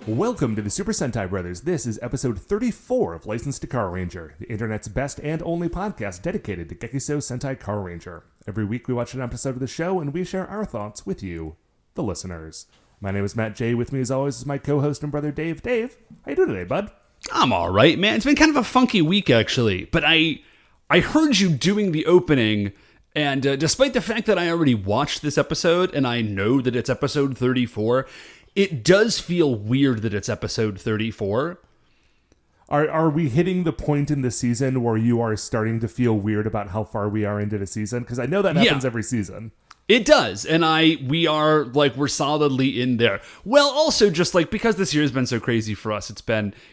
Welcome to the Super Sentai Brothers. This is episode 34 of Licensed to Carranger, the internet's best and only podcast dedicated to Gekisou Sentai Carranger. Every week we watch an episode of the show and we share our thoughts with you, the listeners. My name is Matt J. With me as always is my co-host and brother Dave. Dave, how you doing today, bud? I'm all right, man. It's been kind of a funky week, actually. But I heard you doing the opening, and despite the fact that I already watched this episode and I know that it's episode 34, it does feel weird that it's episode 34. Are we hitting the point in the season where you are starting to feel weird about how far we are into the season? Because I know that happens every season. It does, and we're solidly in there. Well, also just like because this year has been so crazy for us,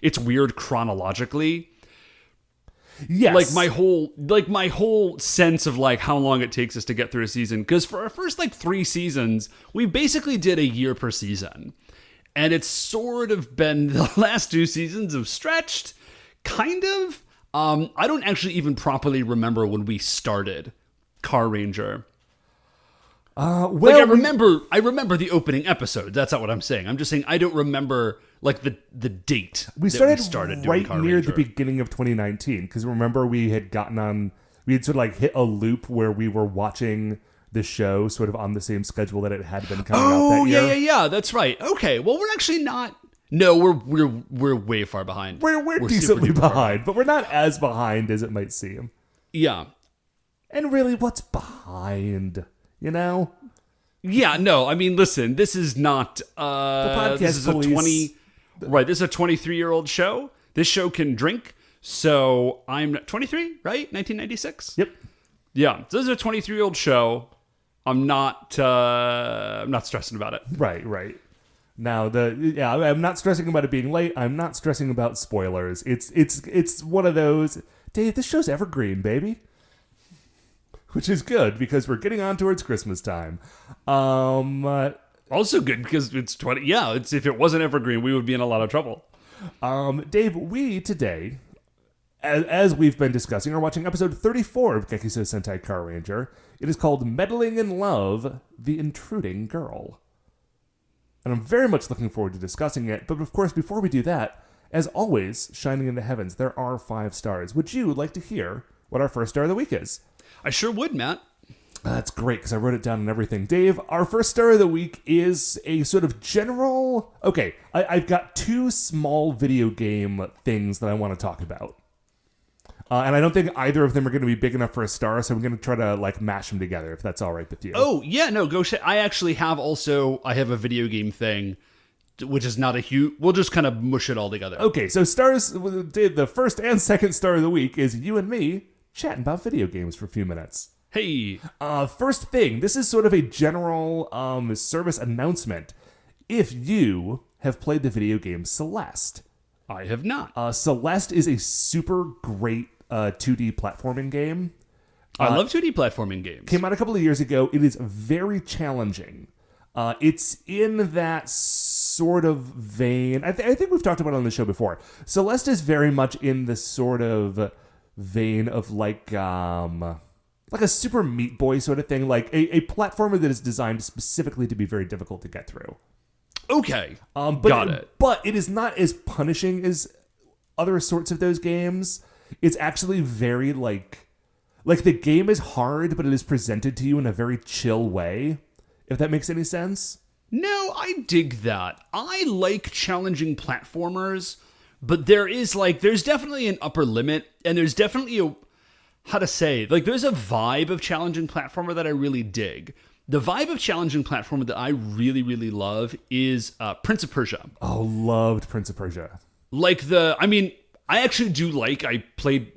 it's weird chronologically. Yes. My whole sense of like how long it takes us to get through a season. Because for our first like 3 seasons, we basically did a year per season. And it's sort of been the last 2 seasons have stretched, kind of. I don't actually even properly remember when we started Carranger. I remember the opening episode. That's not what I'm saying. I'm just saying I don't remember like the date we started doing right Carranger. Near the beginning of 2019, because remember we had sort of like hit a loop where we were watching the show sort of on the same schedule that it had been coming out that year. Yeah, that's right. Okay, well we're actually not. No, we're way far behind. We're decently behind, but we're not as behind as it might seem. Yeah, and really, what's behind? You know? Yeah, no, I mean, listen, this is not... the podcast this is police. This is a 23-year-old show. This show can drink, so I'm 23, right? 1996? Yep. Yeah, so this is a 23-year-old show. I'm not stressing about it. Right. Now, I'm not stressing about it being late. I'm not stressing about spoilers. It's one of those... Dave, this show's evergreen, baby. Which is good, because we're getting on towards Christmas time. Also good, because it's 20... Yeah, if it wasn't evergreen, we would be in a lot of trouble. Dave, we today, as we've been discussing, are watching episode 34 of Gekisou Sentai Carranger. It is called Meddling in Love, the Intruding Girl. And I'm very much looking forward to discussing it. But of course, before we do that, as always, shining in the heavens, there are 5 stars. Would you like to hear what our first star of the week is? I sure would, Matt. That's great, because I wrote it down and everything. Dave, our first star of the week is a sort of general... Okay, I've got 2 small video game things that I want to talk about. And I don't think either of them are going to be big enough for a star, so I'm going to try to mash them together, if that's all right with you. Oh, yeah, no, go shit. I actually have I have a video game thing, which is not a huge... We'll just kind of mush it all together. Okay, so stars... The first and second star of the week is you and me chatting about video games for a few minutes. Hey. First thing, this is sort of a general service announcement. If you have played the video game Celeste. I have not. Celeste is a super great 2D platforming game. I love 2D platforming games. Came out a couple of years ago. It is very challenging. It's in that sort of vein. I think we've talked about it on the show before. Celeste is very much in the sort of vein of like a Super Meat Boy sort of thing, like a platformer that is designed specifically to be very difficult to get through. Okay, got it. But it is not as punishing as other sorts of those games. It's actually very like the game is hard, but it is presented to you in a very chill way, if that makes any sense. No, I dig that. I like challenging platformers. But there's definitely an upper limit, and there's definitely there's a vibe of challenging platformer that I really dig. The vibe of challenging platformer that I really, really love is Prince of Persia. Oh, loved Prince of Persia. I actually do I played,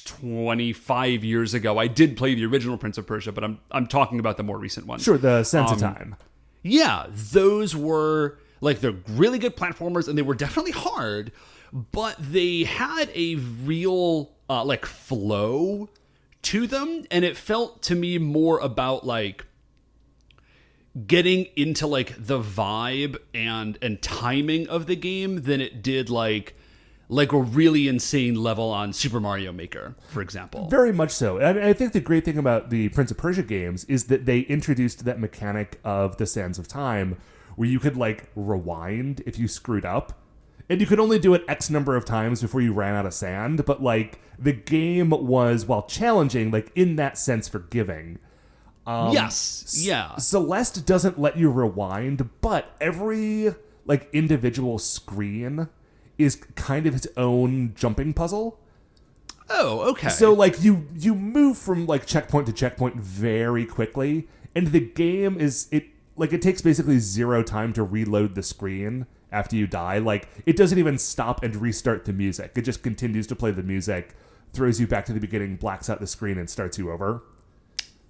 25 years ago, I did play the original Prince of Persia, but I'm talking about the more recent one. Sure, the Sands of Time. Yeah, those were... they're really good platformers, and they were definitely hard, but they had a real, flow to them, and it felt to me more about, getting into, the vibe and timing of the game than it did, a really insane level on Super Mario Maker, for example. Very much so. And I think the great thing about the Prince of Persia games is that they introduced that mechanic of the Sands of Time, where you could like rewind if you screwed up. And you could only do it X number of times before you ran out of sand, but like the game was, while challenging, like in that sense forgiving. Yes. Yeah. Celeste doesn't let you rewind, but every like individual screen is kind of its own jumping puzzle. Oh, okay. So like you move from like checkpoint to checkpoint very quickly, and the game it takes basically 0 time to reload the screen after you die. Like it doesn't even stop and restart the music. It just continues to play the music, throws you back to the beginning, blacks out the screen, and starts you over.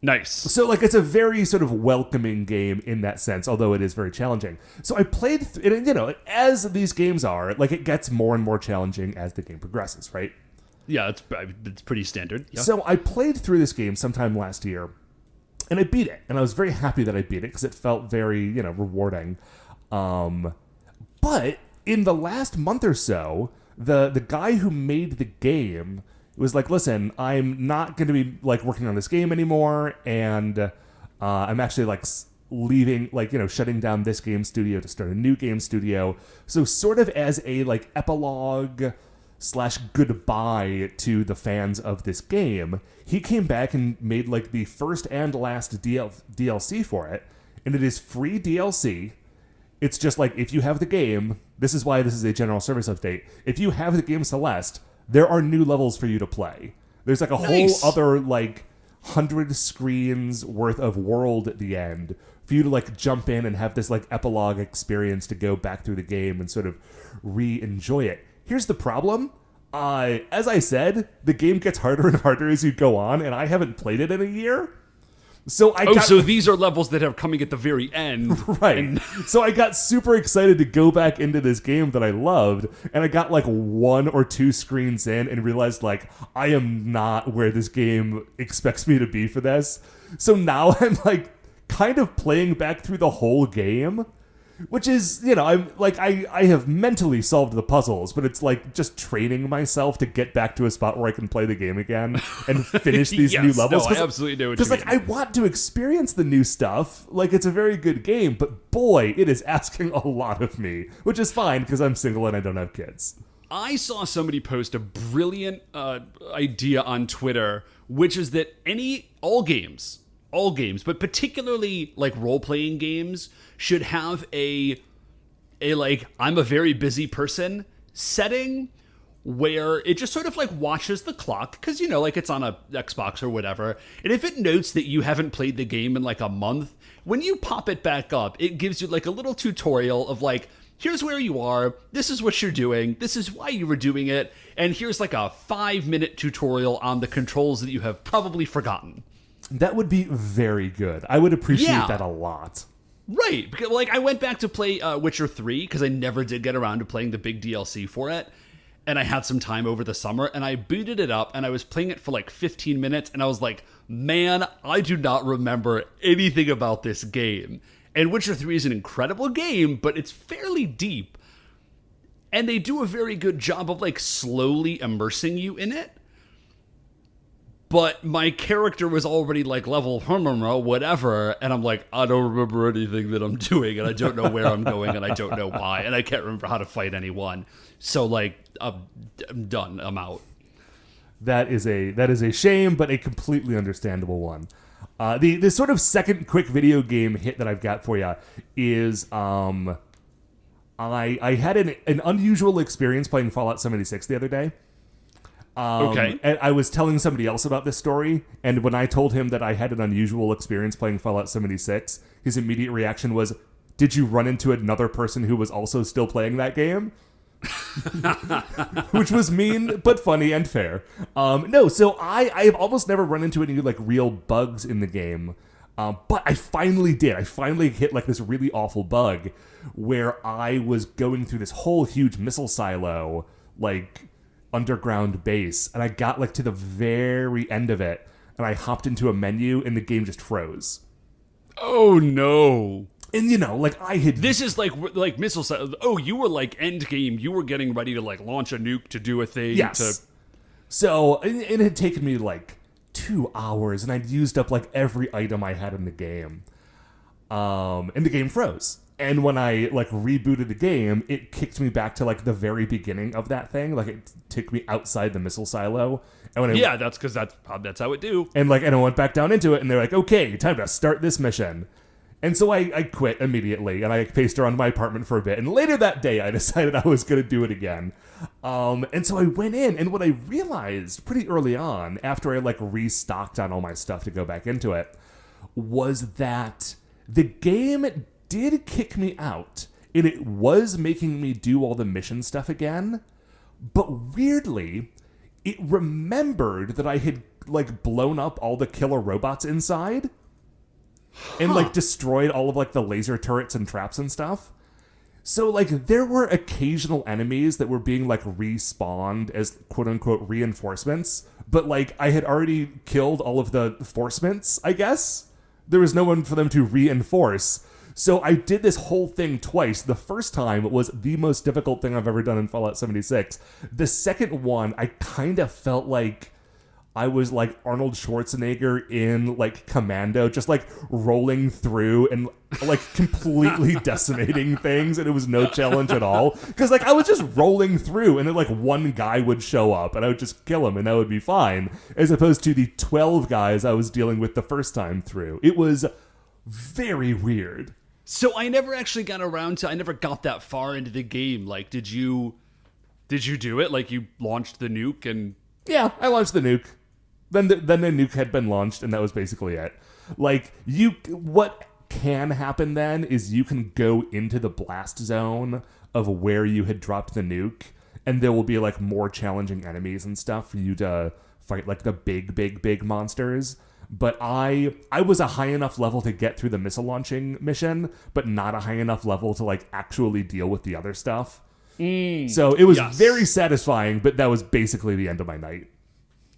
Nice. So like it's a very sort of welcoming game in that sense, although it is very challenging. So I played, as these games are, like it gets more and more challenging as the game progresses, right? Yeah, it's pretty standard. Yeah. So I played through this game sometime last year, and I beat it, and I was very happy that I beat it because it felt very, rewarding. But in the last month or so, the guy who made the game was like, listen, I'm not going to be like working on this game anymore, and I'm actually like leaving, like, shutting down this game studio to start a new game studio. So sort of as a like epilogue / goodbye to the fans of this game, he came back and made like the first and last DLC for it, and it is free DLC. It's just like, if you have the game, this is why this is a general service update. If you have the game Celeste, there are new levels for you to play. There's like a whole other like 100 screens worth of world at the end for you to like jump in and have this like epilogue experience to go back through the game and sort of re-enjoy it. Here's the problem. As I said, the game gets harder and harder as you go on, and I haven't played it in a year. So so these are levels that are coming at the very end. Right. So I got super excited to go back into this game that I loved, and I got like 1 or 2 screens in and realized like I am not where this game expects me to be for this. So now I'm like kind of playing back through the whole game, which is, I'm like, I have mentally solved the puzzles, but it's like just training myself to get back to a spot where I can play the game again and finish these new levels. No, I absolutely know what you mean. Because, like, I want to experience the new stuff. Like, it's a very good game, but boy, it is asking a lot of me, which is fine because I'm single and I don't have kids. I saw somebody post a brilliant idea on Twitter, which is that all games, but particularly like role-playing games, should have a like, I'm a very busy person setting where it just sort of like watches the clock, because like it's on a Xbox or whatever, and if it notes that you haven't played the game in like a month, when you pop it back up, it gives you like a little tutorial of like, here's where you are, this is what you're doing, this is why you were doing it, and here's like a 5-minute tutorial on the controls that you have probably forgotten. That would be very good. I would appreciate that a lot. Right, because like I went back to play Witcher 3 because I never did get around to playing the big DLC for it, and I had some time over the summer, and I booted it up, and I was playing it for like 15 minutes, and I was like, man, I do not remember anything about this game. And Witcher 3 is an incredible game, but it's fairly deep, and they do a very good job of like slowly immersing you in it. But my character was already like level whatever, and I'm like, I don't remember anything that I'm doing, and I don't know where I'm going, and I don't know why, and I can't remember how to fight anyone. So like, I'm done. I'm out. That is a shame, but a completely understandable one. The sort of second quick video game hit that I've got for you is I had an unusual experience playing Fallout 76 the other day. Okay. And I was telling somebody else about this story, and when I told him that I had an unusual experience playing Fallout 76, his immediate reaction was, did you run into another person who was also still playing that game? Which was mean, but funny and fair. No, so I have almost never run into any like real bugs in the game, but I finally did. I finally hit like this really awful bug where I was going through this whole huge missile silo, like underground base, and I got like to the very end of it, and I hopped into a menu, and the game just froze. Oh no. And like I had... This is like missile... Oh, you were like end game. You were getting ready to like launch a nuke to do a thing. Yes. So it had taken me like 2 hours, and I'd used up like every item I had in the game. And the game froze. And when I like rebooted the game, it kicked me back to like the very beginning of that thing. Like it took me outside the missile silo. And when that's because that's how it do. And like, and I went back down into it, and they're like, "Okay, time to start this mission." And so I quit immediately, and I paced around my apartment for a bit. And later that day, I decided I was going to do it again. And so I went in, and what I realized pretty early on, after I like restocked on all my stuff to go back into it, was that the game did kick me out, and it was making me do all the mission stuff again. But weirdly, it remembered that I had like blown up all the killer robots inside. And like destroyed all of like the laser turrets and traps and stuff. So like there were occasional enemies that were being like respawned as quote unquote reinforcements, but like I had already killed all of the forcements, I guess. There was no one for them to reinforce. So I did this whole thing twice. The first time was the most difficult thing I've ever done in Fallout 76. The second one, I kind of felt like I was like Arnold Schwarzenegger in like Commando, just like rolling through and like completely decimating things, and it was no challenge at all. Because like I was just rolling through, and then like one guy would show up, and I would just kill him, and that would be fine. As opposed to the 12 guys I was dealing with the first time through. It was very weird. So I never actually got around to. I never got that far into the game. Like, did you do it? Like, you launched the nuke and. Yeah, I launched the nuke. Then the nuke had been launched, and that was basically it. Like, what can happen then is you can go into the blast zone of where you had dropped the nuke, and there will be, like, more challenging enemies and stuff for you to fight, like, the big monsters. But I was a high enough level to get through the missile launching mission, but not a high enough level to, like, actually deal with the other stuff. So it was very satisfying, but that was basically the end of my night.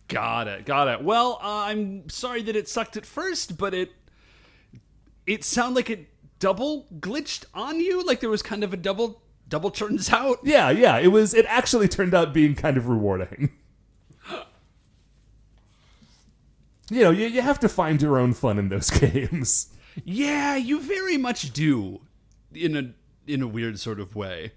Got it. Well, I'm sorry that it sucked at first, but it sounded like it double glitched on you. Like there was kind of a double turns out. Yeah. It actually turned out being kind of rewarding. You know, you have to find your own fun in those games. Yeah, you very much do, in a weird sort of way.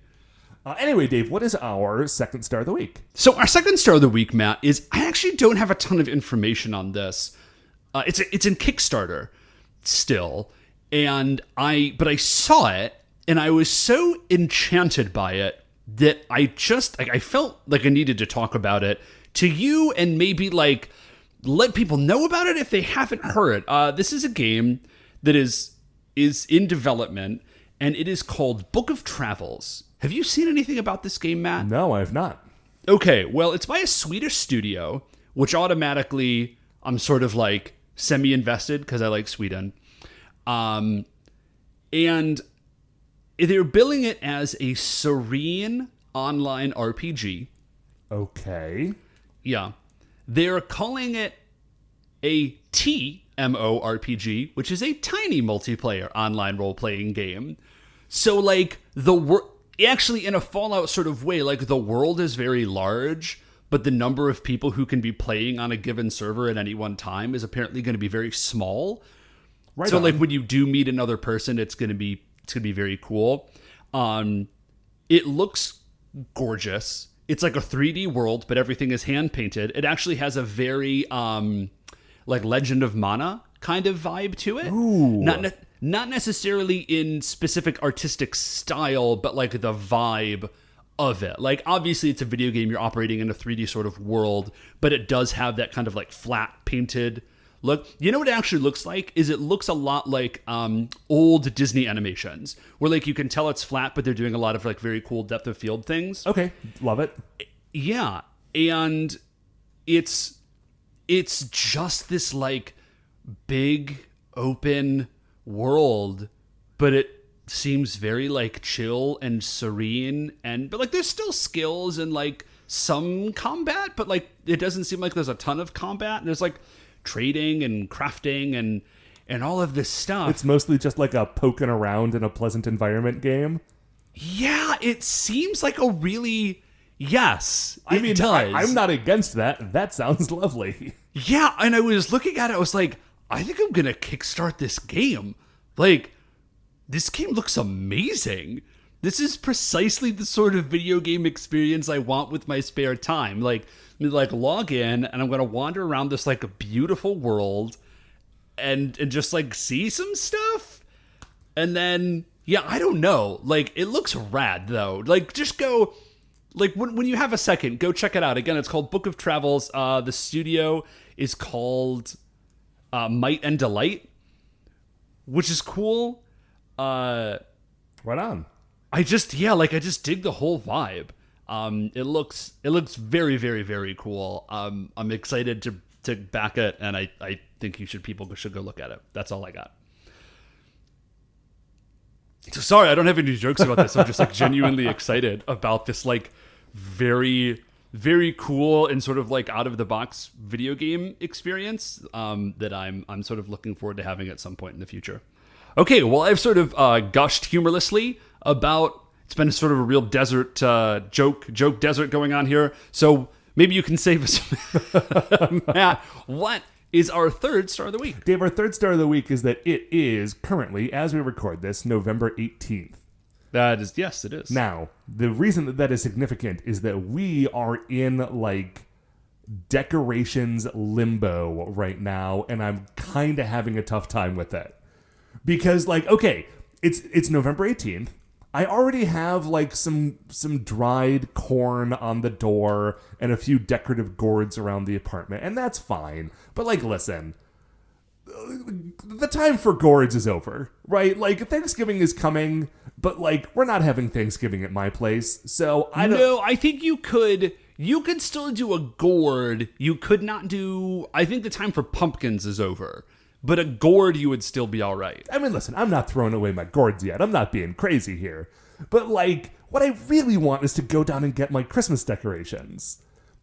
Anyway, Dave, what is our second star of the week? So our second star of the week, Matt, is I actually don't have a ton of information on this. It's in Kickstarter still, but I saw it and I was so enchanted by it that I felt like I needed to talk about it to you and maybe like let people know about it if they haven't heard. This is a game that is in development, and it is called Book of Travels. Have you seen anything about this game, Matt? No, I have not. Okay, well, it's by a Swedish studio, which automatically I'm sort of like semi-invested because I like Sweden. And they're billing it as a serene online RPG. Okay. Yeah. They're calling it a TMORPG, which is a tiny multiplayer online role-playing game. So, like, actually, in a Fallout sort of way, like, the world is very large, but the number of people who can be playing on a given server at any one time is apparently going to be very small. Right. So, like, when you do meet another person, it's going to be very cool. It looks gorgeous. It's like a 3D world, but everything is hand-painted. It actually has a very, like, Legend of Mana kind of vibe to it. Ooh. Not necessarily in specific artistic style, but like the vibe of it. Like, obviously it's a video game, you're operating in a 3D sort of world, but it does have that kind of like flat painted look. You know what it actually looks like? It looks a lot like old Disney animations, where like you can tell it's flat, but they're doing a lot of like very cool depth of field things. Okay, love it. Yeah, and it's just this like big open world, but it seems very like chill and serene, but like there's still skills and like some combat, but like it doesn't seem like there's a ton of combat. There's like trading and crafting and all of this stuff. It's mostly just like a poking around in a pleasant environment game. Yeah, it seems like a really does. I'm not against that. That sounds lovely. Yeah, and I was looking at it, I was like, I think I'm gonna kickstart this game. Like, this game looks amazing. This is precisely the sort of video game experience I want with my spare time. Like log in and I'm going to wander around this like a beautiful world and just like see some stuff. And then, yeah, I don't know. Like, it looks rad though. Like, just go, like when you have a second, go check it out. Again, it's called Book of Travels. The studio is called Might and Delight, which is cool. Right on. I just dig the whole vibe. It looks very, very, very cool. I'm excited to back it, and I think people should go look at it. That's all I got. So sorry, I don't have any jokes about this. I'm just like genuinely excited about this like very, very cool and sort of like out of the box video game experience that I'm sort of looking forward to having at some point in the future. Okay, well, I've sort of gushed humorlessly about, it's been sort of a real desert joke desert going on here. So maybe you can save us. Matt, what is our third star of the week? Dave, our third star of the week is that it is currently, as we record this, November 18th. Yes, it is. Now, the reason that is significant is that we are in like decorations limbo right now, and I'm kind of having a tough time with it. Because, like, okay, it's November 18th. I already have, like, some dried corn on the door and a few decorative gourds around the apartment, and that's fine. But, like, listen, the time for gourds is over, right? Like, Thanksgiving is coming, but, like, we're not having Thanksgiving at my place, so I don't... No, I think you could still do a gourd. You could not do... I think the time for pumpkins is over. But a gourd, you would still be all right. I mean, listen, I'm not throwing away my gourds yet. I'm not being crazy here. But, like, what I really want is to go down and get my Christmas decorations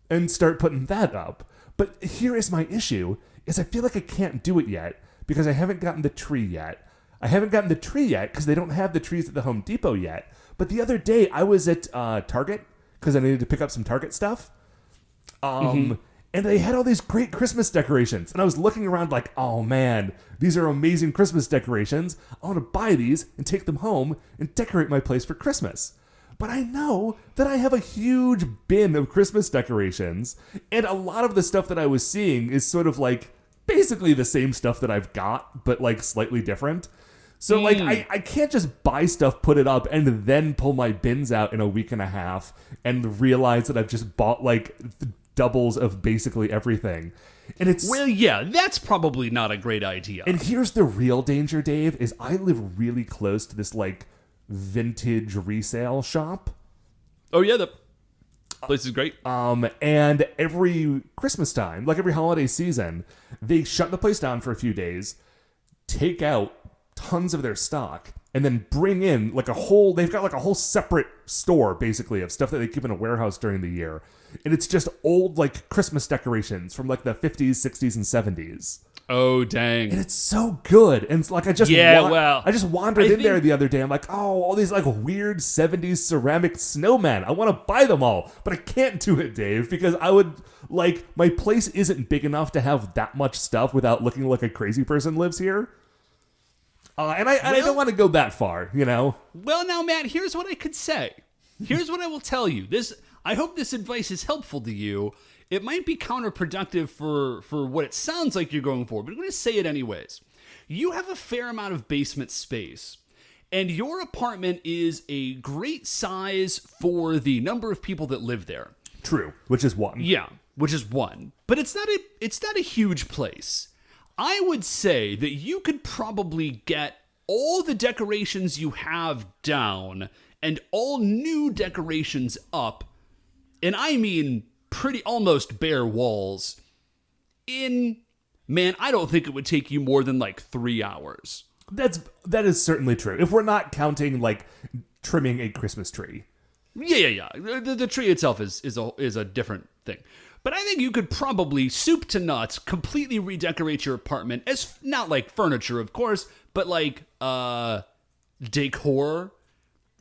and start putting that up. But here is my issue, is I feel like I can't do it yet because I haven't gotten the tree yet. I haven't gotten the tree yet because they don't have the trees at the Home Depot yet. But the other day, I was at Target because I needed to pick up some Target stuff. And they had all these great Christmas decorations. And I was looking around like, oh man, these are amazing Christmas decorations. I want to buy these and take them home and decorate my place for Christmas. But I know that I have a huge bin of Christmas decorations. And a lot of the stuff that I was seeing is sort of like basically the same stuff that I've got, but like slightly different. So like I can't just buy stuff, put it up, and then pull my bins out in a week and a half and realize that I've just bought like doubles of basically everything. And it's... Well, yeah, that's probably not a great idea. And here's the real danger, Dave, is I live really close to this, like, vintage resale shop. Oh, yeah, the place is great. And every Christmas time, like every holiday season, they shut the place down for a few days, take out tons of their stock, and then bring in, like, they've got, like, a whole separate store, basically, of stuff that they keep in a warehouse during the year. And it's just old, like, Christmas decorations from, like, the 50s, 60s, and 70s. Oh, dang. And it's so good. And it's like, I just wandered in there the other day. I'm like, oh, all these, like, weird 70s ceramic snowmen. I want to buy them all. But I can't do it, Dave, because I would, like, my place isn't big enough to have that much stuff without looking like a crazy person lives here. And I don't want to go that far, you know? Well, now, Matt, here's what I could say. Here's what I will tell you. I hope this advice is helpful to you. It might be counterproductive for what it sounds like you're going for, but I'm going to say it anyways. You have a fair amount of basement space, and your apartment is a great size for the number of people that live there. True, which is one. Yeah, which is one. But it's not a huge place. I would say that you could probably get all the decorations you have down and all new decorations up, and I mean pretty almost bare walls, I don't think it would take you more than like 3 hours. That is certainly true. If we're not counting like trimming a Christmas tree. Yeah. The tree itself is a different thing. But I think you could probably, soup to nuts, completely redecorate your apartment as not like furniture, of course, but like decor.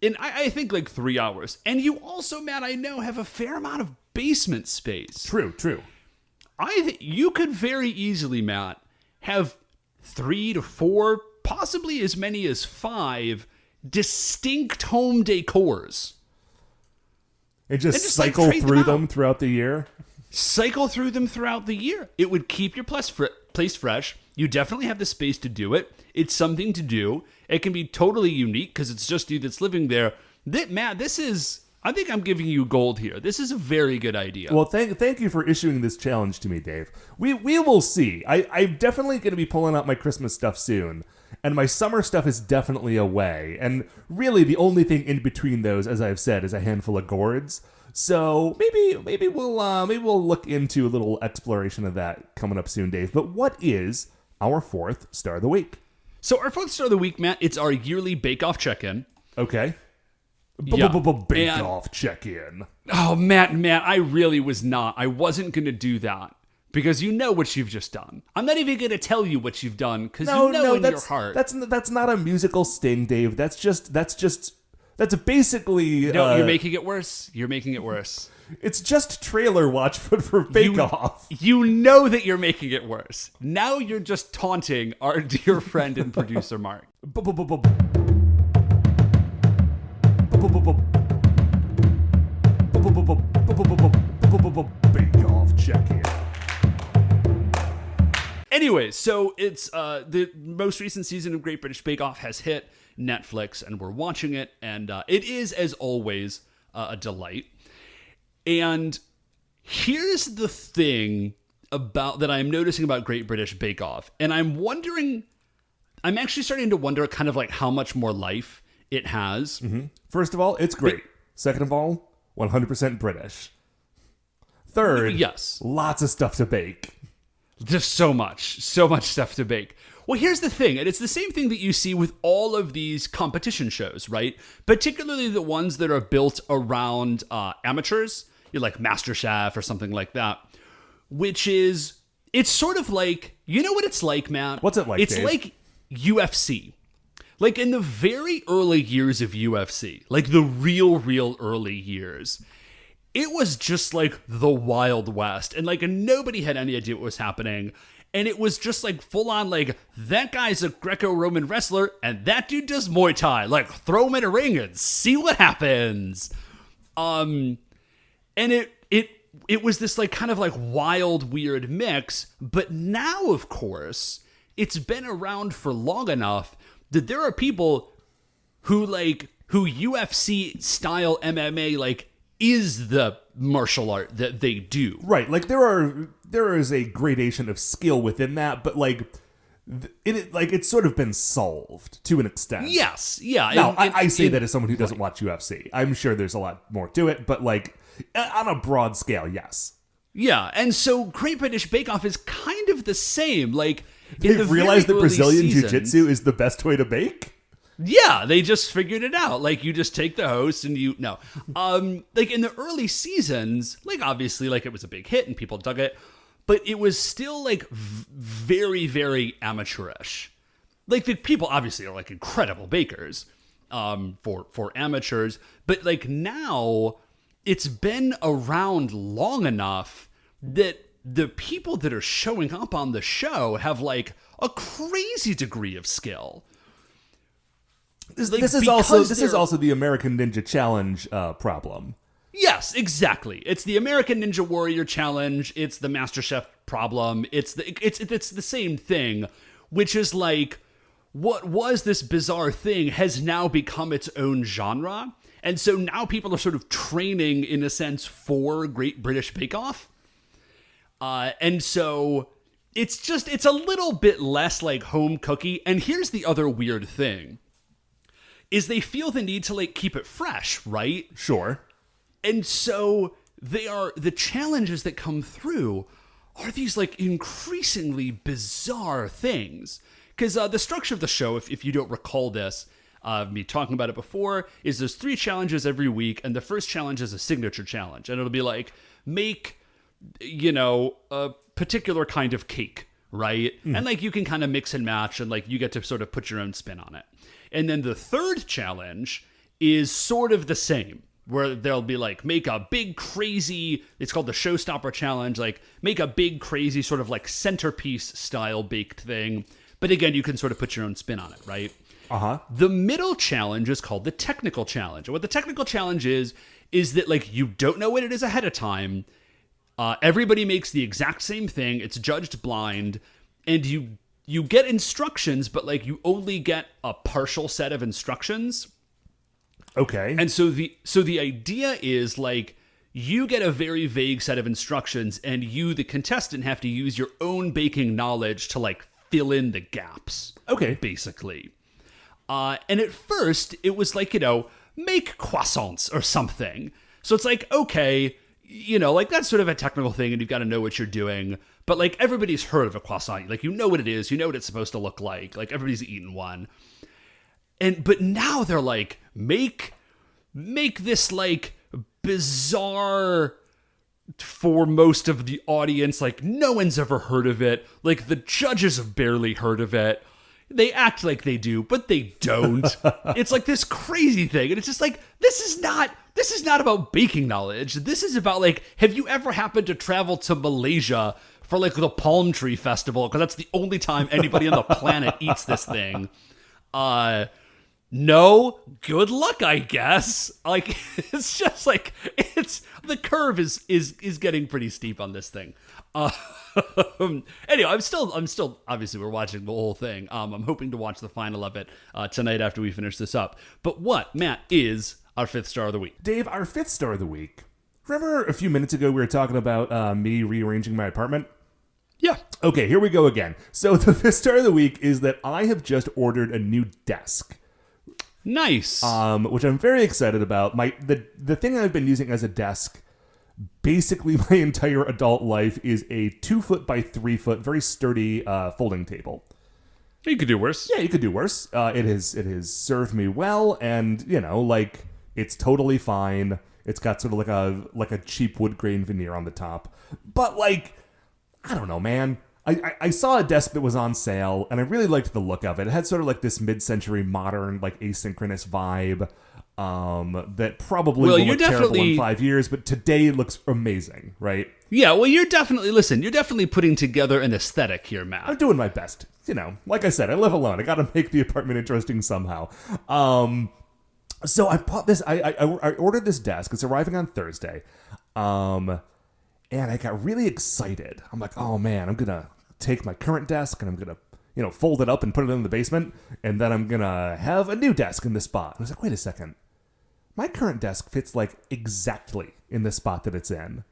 In I think like 3 hours. And you also, Matt, I know, have a fair amount of basement space. True. I think you could very easily, Matt, have 3 to 4 possibly as many as 5 distinct home decors. And just cycle through them throughout the year? Cycle through them throughout the year. It would keep your place fresh. You definitely have the space to do it. It's something to do. It can be totally unique because it's just you that's living there. Matt, this is... I think I'm giving you gold here. This is a very good idea. Well, thank you for issuing this challenge to me, Dave. We will see. I'm definitely going to be pulling out my Christmas stuff soon, and my summer stuff is definitely away. And really, the only thing in between those, as I've said, is a handful of gourds. So maybe we'll look into a little exploration of that coming up soon, Dave. But what is our 4th Star of the Week? So our 4th Star of the Week, Matt, it's our yearly bake-off check-in. Okay. Bake-off check-in. Oh, Matt, I really was not. I wasn't going to do that because you know what you've just done. I'm not even going to tell you what you've done because you know in your heart. That's not a musical sting, Dave. That's basically... No, you're making it worse. You're making it worse. It's just trailer watch for Bake-Off. You know that you're making it worse. Now you're just taunting our dear friend and producer, Mark. Bake-Off check-in. Anyway, so it's the most recent season of Great British Bake Off has hit Netflix, and we're watching it, and it is, as always, a delight. And here's the thing that I'm noticing about Great British Bake Off, and I'm actually starting to wonder kind of like how much more life it has. Mm-hmm. First of all, it's great. Second of all, 100% British. Third, yes, lots of stuff to bake. Just so much stuff to bake. Well, here's the thing, and it's the same thing that you see with all of these competition shows, right? Particularly the ones that are built around amateurs, like MasterChef or something like that, which is, it's sort of like, you know what it's like, Matt? What's it like, It's Dave? like UFC. Like in the very early years of UFC, like the real early years, it was just like the Wild West, and like nobody had any idea what was happening. And it was just like full on, like, that guy's a Greco-Roman wrestler and that dude does Muay Thai. Like, throw him in a ring and see what happens. And it was this like kind of like wild, weird mix. But now, of course, it's been around for long enough that there are people who UFC style MMA, like, is the martial art that they do. Right, like there is a gradation of skill within that, but like it's sort of been solved to an extent. Yes, yeah. Now, I say that as someone who doesn't watch UFC. I'm sure there's a lot more to it, but like on a broad scale, yes. Yeah, and so Great British Bake Off is kind of the same. Like, they've realized that Brazilian Jiu-Jitsu is the best way to bake? Yeah, they just figured it out. Like, you just take the host and like in the early seasons, like obviously like it was a big hit and people dug it, but it was still like very, very amateurish. Like the people obviously are like incredible bakers for amateurs, but like now it's been around long enough that the people that are showing up on the show have like a crazy degree of skill. This is also the American Ninja Challenge problem. Yes, exactly. It's the American Ninja Warrior Challenge. It's the MasterChef problem. It's the same thing, which is like what was this bizarre thing has now become its own genre, and so now people are sort of training in a sense for Great British Bake Off, and so it's a little bit less like home cookie. And here's the other weird thing. Is they feel the need to like keep it fresh, right? Sure. And so the challenges that come through are these like increasingly bizarre things. Because the structure of the show, if you don't recall this, me talking about it before, is there's 3 challenges every week, and the first challenge is a signature challenge, and it'll be like make, a particular kind of cake, right? And like you can kind of mix and match, and like you get to sort of put your own spin on it. And then the third challenge is sort of the same, where they'll be like, make a big crazy, it's called the Showstopper Challenge, like make a big crazy sort of like centerpiece style baked thing But again, you can sort of put your own spin on it, right? Uh-huh. The middle challenge is called the technical challenge. And what the technical challenge is that, like, you don't know what it is ahead of time. Everybody makes the exact same thing. It's judged blind. And you get instructions, but, like, you only get a partial set of instructions. Okay. And so the idea is, like, you get a very vague set of instructions, and you, the contestant, have to use your own baking knowledge to, like, fill in the gaps. Okay. Basically. And at first, it was like, make croissants or something. So it's like, okay, like, that's sort of a technical thing, and you've got to know what you're doing. But, like, everybody's heard of a croissant. Like, you know what it is. You know what it's supposed to look like. Like, everybody's eaten one. But now they're like, make this, like, bizarre, for most of the audience, like, no one's ever heard of it. Like, the judges have barely heard of it. They act like they do, but they don't. It's like this crazy thing. And it's just like, this is not about baking knowledge. This is about, like, have you ever happened to travel to Malaysia for, like, the Palm Tree Festival? Because that's the only time anybody on the planet eats this thing. No, good luck, I guess. Like, it's just like, the curve is getting pretty steep on this thing. Anyway, I'm still obviously we're watching the whole thing. I'm hoping to watch the final of it tonight after we finish this up. But what, Matt, is our fifth star of the week? Dave, our fifth star of the week. Remember a few minutes ago we were talking about me rearranging my apartment? Yeah. Okay, here we go again. So the fifth star of the week is that I have just ordered a new desk. Nice. Which I'm very excited about. The thing I've been using as a desk basically my entire adult life is a 2-foot by 3-foot, very sturdy folding table. You could do worse. Yeah, you could do worse. It has served me well, and like, it's totally fine. It's got sort of like a cheap wood grain veneer on the top, but, like, I don't know, man. I saw a desk that was on sale, and I really liked the look of it. It had sort of like this mid-century modern, like, asynchronous vibe that probably will look terrible in 5 years, but today looks amazing, right? Yeah, well, you're definitely putting together an aesthetic here, Matt. I'm doing my best. Like I said, I live alone. I got to make the apartment interesting somehow. So I bought this. I ordered this desk. It's arriving on Thursday. And I got really excited. I'm like, oh man, I'm gonna take my current desk and I'm gonna, fold it up and put it in the basement, and then I'm gonna have a new desk in this spot. And I was like, wait a second, my current desk fits, like, exactly in the spot that it's in.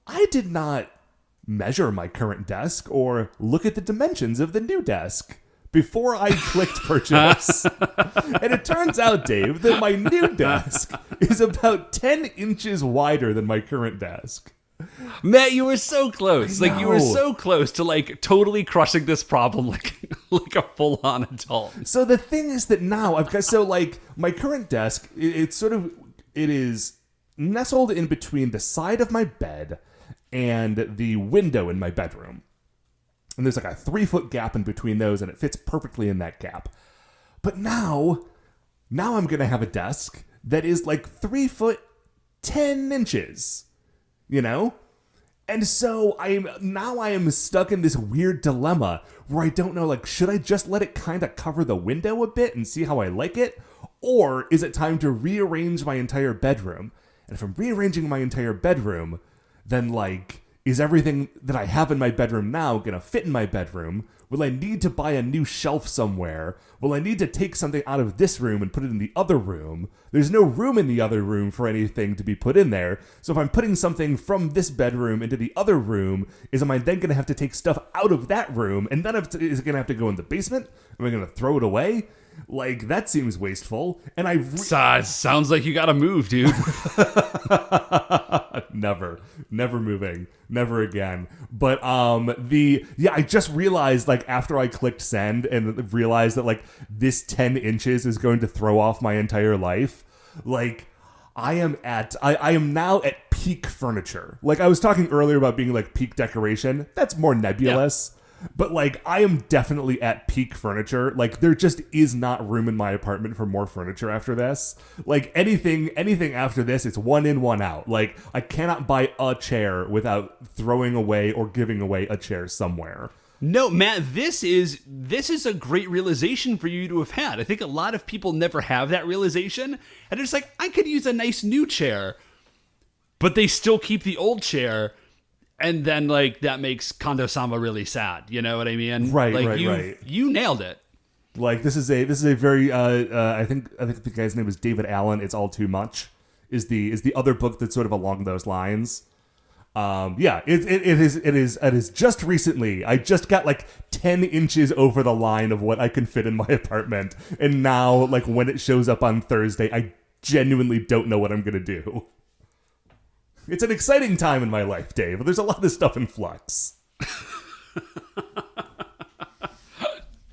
I did not measure my current desk or look at the dimensions of the new desk before I clicked purchase. And it turns out, Dave, that my new desk is about 10 inches wider than my current desk. Matt, you were so close. Like, you were so close to, like, totally crushing this problem like a full-on adult. So the thing is that now I've got, so, like, my current desk, it is nestled in between the side of my bed and the window in my bedroom. And there's like a 3-foot gap in between those, and it fits perfectly in that gap. But now I'm going to have a desk that is like 3 foot 10 inches. And so I am stuck in this weird dilemma where I don't know, like, should I just let it kind of cover the window a bit and see how I like it? Or is it time to rearrange my entire bedroom? And if I'm rearranging my entire bedroom, then, like, is everything that I have in my bedroom now going to fit in my bedroom? Will I need to buy a new shelf somewhere? Will I need to take something out of this room and put it in the other room? There's no room in the other room for anything to be put in there. So if I'm putting something from this bedroom into the other room, am I then going to have to take stuff out of that room? And then is it going to have to go in the basement? Am I going to throw it away? Like, that seems wasteful. And sounds like you gotta move, dude. Never moving. Never again. But I just realized, like, after I clicked send and realized that, like, this 10 inches is going to throw off my entire life. Like, I am now at peak furniture. Like, I was talking earlier about being, like, peak decoration. That's more nebulous. Yeah. But, like, I am definitely at peak furniture. Like, there just is not room in my apartment for more furniture after this. Like, anything after this, it's one in, one out. Like, I cannot buy a chair without throwing away or giving away a chair somewhere. No, Matt, this is a great realization for you to have had. I think a lot of people never have that realization. And it's like, I could use a nice new chair, but they still keep the old chair. And then, like, that makes Kondo-sama really sad. You know what I mean? Right, like, right. You nailed it. Like, this is a very I think the guy's name is David Allen. It's All Too Much is the other book that's sort of along those lines. It is just recently. I just got like 10 inches over the line of what I can fit in my apartment, and now, like, when it shows up on Thursday, I genuinely don't know what I'm gonna do. It's an exciting time in my life, Dave. There's a lot of stuff in flux.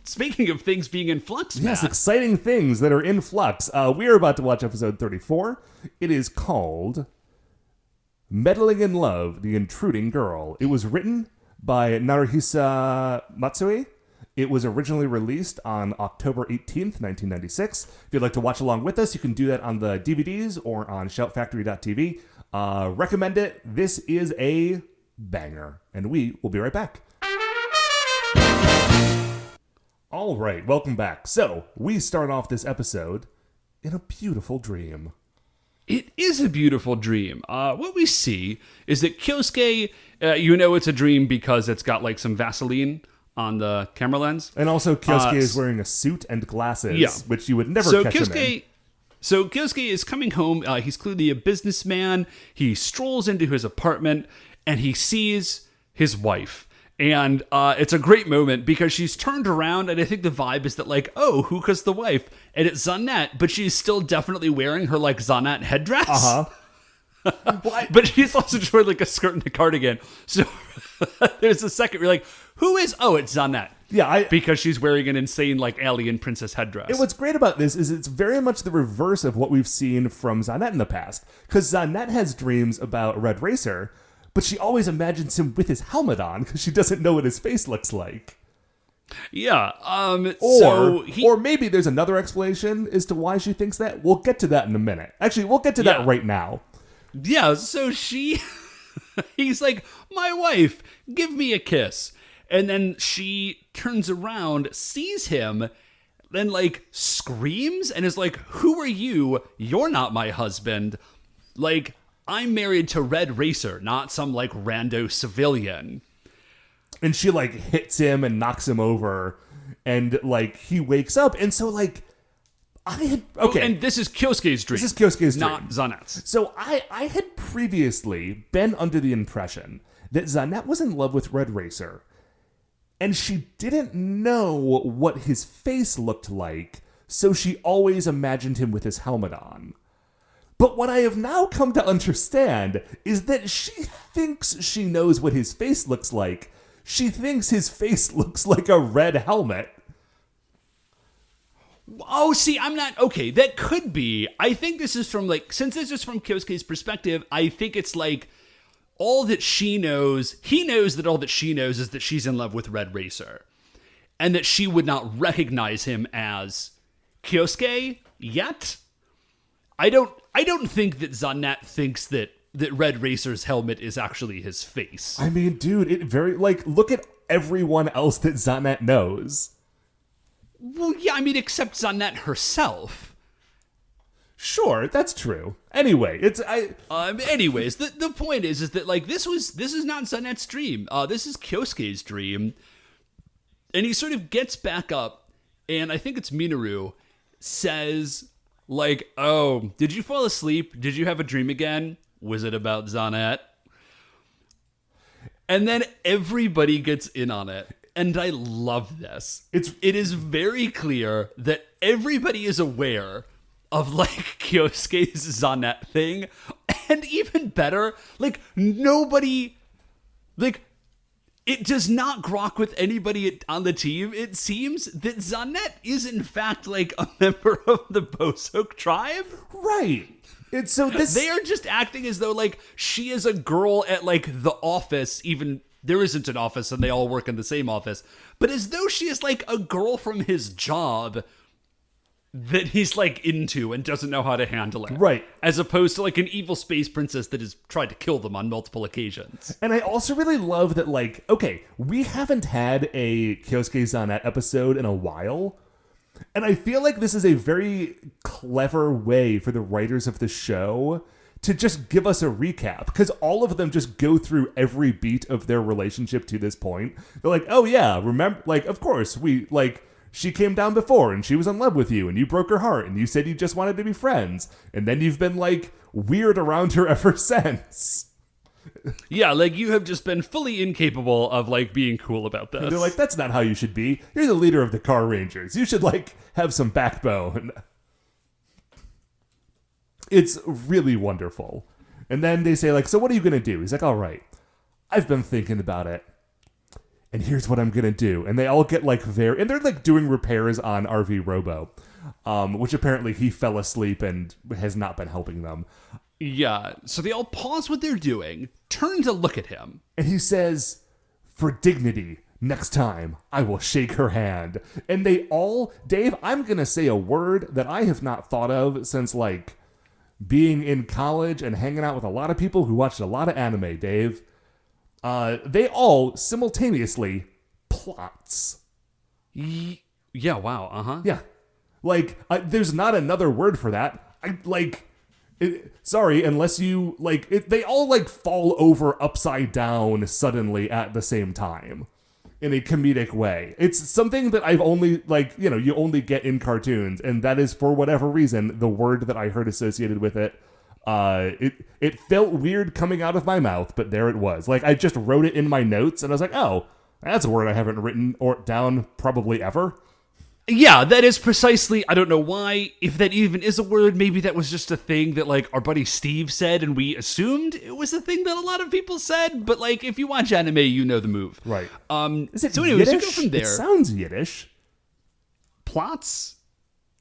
Speaking of things being in flux, Matt. Yes, exciting things that are in flux. We are about to watch episode 34. It is called Meddling in Love, The Intruding Girl. It was written by Naruhisa Matsui. It was originally released on October 18th, 1996. If you'd like to watch along with us, you can do that on the DVDs or on shoutfactory.tv. Recommend it. This is a banger. And we will be right back. All right, welcome back. So, we start off this episode in a beautiful dream. It is a beautiful dream. What we see is that Kyosuke, it's a dream because it's got like some Vaseline on the camera lens. And also Kyosuke is wearing a suit and glasses, which you would never catch him in. So Kyosuke is coming home. He's clearly a businessman. He strolls into his apartment and he sees his wife. And it's a great moment because she's turned around, and I think the vibe is that, like, oh, Huka's the wife, and it's Zanette, but she's still definitely wearing her, like, Zanette headdress. Uh-huh. But she's also just wearing, like, a skirt and a cardigan. So there's a second where you're like, who is? Oh, it's Zanette. Yeah, because she's wearing an insane, like, alien princess headdress. And what's great about this is it's very much the reverse of what we've seen from Zanette in the past. Because Zanette has dreams about Red Racer, but she always imagines him with his helmet on because she doesn't know what his face looks like. Yeah. Or maybe there's another explanation as to why she thinks that. We'll get to that in a minute. Actually, we'll get to that right now. Yeah, so he's like, my wife, give me a kiss. And then she turns around, sees him, then, like, screams and is like, who are you? You're not my husband. Like, I'm married to Red Racer, not some, like, rando civilian. And she, like, hits him and knocks him over, and, like, he wakes up. And so, like, and this is Kyosuke's dream. This is Kyosuke's dream. Not Zanette's. So I had previously been under the impression that Zanette was in love with Red Racer, and she didn't know what his face looked like, so she always imagined him with his helmet on. But what I have now come to understand is that she thinks she knows what his face looks like. She thinks his face looks like a red helmet. Oh, see, I'm not... Okay, that could be. I think this is from, like... Since this is from Kyosuke's perspective, I think it's, like, all that she knows... He knows that all that she knows is that she's in love with Red Racer. And that she would not recognize him as Kyosuke yet. I don't think that Zanette thinks that Red Racer's helmet is actually his face. I mean, dude, it very... Like, look at everyone else that Zanette knows. Well, yeah, I mean, except Zanette herself. Sure, that's true. Anyway, Anyways, the point is that, like, this is not Zanette's dream. This is Kyosuke's dream. And he sort of gets back up, and I think it's Minoru, says, like, oh, did you fall asleep? Did you have a dream again? Was it about Zanette? And then everybody gets in on it. And I love this. It is very clear that everybody is aware of, like, Kyosuke's Zanette thing. And even better, like, nobody, like, it does not grok with anybody on the team. It seems that Zanette is, in fact, like, a member of the Bosok tribe. Right. They are just acting as though, like, she is a girl at, like, the office, even... There isn't an office and they all work in the same office. But as though she is like a girl from his job that he's like into and doesn't know how to handle it. Right. As opposed to like an evil space princess that has tried to kill them on multiple occasions. And I also really love that, like, okay, we haven't had a Kyosuke Zanet episode in a while. And I feel like this is a very clever way for the writers of the show to just give us a recap, because all of them just go through every beat of their relationship to this point. They're like, oh yeah, remember, like, of course, she came down before and she was in love with you and you broke her heart and you said you just wanted to be friends. And then you've been like weird around her ever since. Yeah, like you have just been fully incapable of like being cool about this. And they're like, that's not how you should be. You're the leader of the Carrangers. You should like have some backbone. It's really wonderful. And then they say like, so what are you going to do? He's like, all right, I've been thinking about it. And here's what I'm going to do. And they all get like and they're like doing repairs on RV Robo, which apparently he fell asleep and has not been helping them. Yeah. So they all pause what they're doing, turn to look at him. And he says, for dignity, next time I will shake her hand. And they all, Dave, I'm going to say a word that I have not thought of since like being in college and hanging out with a lot of people who watched a lot of anime, Dave. They all simultaneously plots. Yeah, wow, uh-huh. Yeah. Like, there's not another word for that. Sorry, unless you, like, they all, like, fall over upside down suddenly at the same time in a comedic way. It's something that I've only, like, you know, you only get in cartoons, and that is, for whatever reason, the word that I heard associated with it. It felt weird coming out of my mouth, but there it was. Like, I just wrote it in my notes, and I was like, oh, that's a word I haven't written down probably ever. Yeah, that is precisely, I don't know why, if that even is a word, maybe that was just a thing that, like, our buddy Steve said, and we assumed it was a thing that a lot of people said, but, like, if you watch anime, you know the move. Right. Is it so anyways, Yiddish? We go from there. It sounds Yiddish. Plots?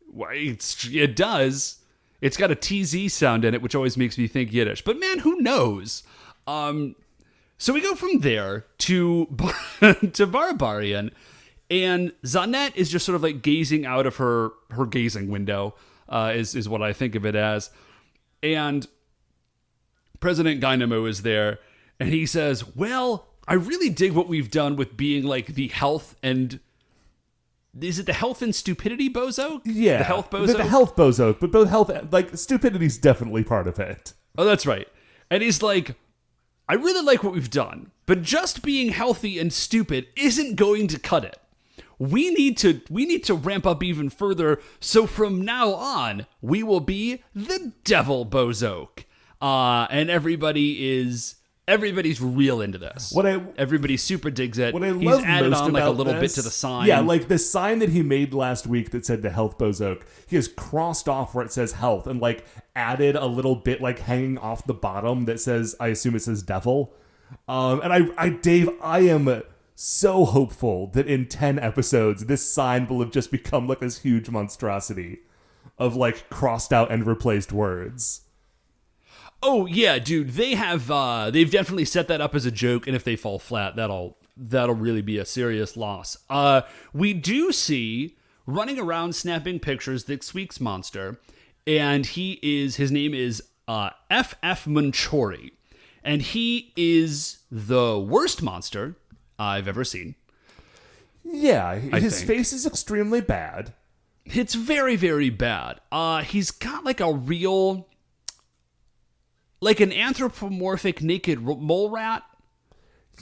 Well, it does. It's got a TZ sound in it, which always makes me think Yiddish. But man, who knows? So we go from there to Barbarian, and Zanet is just sort of like gazing out of her gazing window, is what I think of it as. And President Dynamo is there, and he says, well, I really dig what we've done with being like the health and... Is it the health and stupidity bozo? Yeah. The health bozo? The health bozo, but both health, like, stupidity's definitely part of it. Oh, that's right. And he's like, I really like what we've done, but just being healthy and stupid isn't going to cut it. We need to ramp up even further, so from now on, we will be the Devil Bozoke. And everybody's real into this. Everybody super digs it. What I He's love added most on like a about little this, bit to the sign. Yeah, like the sign that he made last week that said the health bozoke, he has crossed off where it says health and like added a little bit like hanging off the bottom that says, I assume it says devil. And Dave, I am so hopeful that in 10 episodes, this sign will have just become like this huge monstrosity of like crossed out and replaced words. Oh yeah, dude, they've definitely set that up as a joke, and if they fall flat, that'll really be a serious loss. We do see running around snapping pictures this week's monster, and his name is FF Manchori, and he is the worst monster I've ever seen. Yeah, his face is extremely bad. It's very, very bad. He's got like a real... like an anthropomorphic naked mole rat.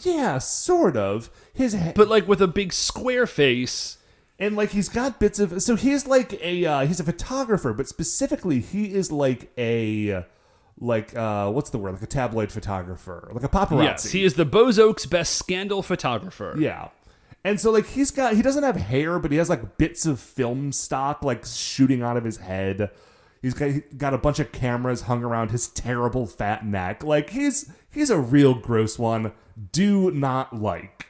Yeah, sort of. But like with a big square face. And like he's got bits of... So he's like he's a photographer, but specifically he is like what's the word? Like a tabloid photographer. Like a paparazzi. Yes, he is the Bozoke's best scandal photographer. Yeah. And so like he doesn't have hair, but he has like bits of film stock like shooting out of his head. He's got a bunch of cameras hung around his terrible fat neck. Like, he's a real gross one. Do not like.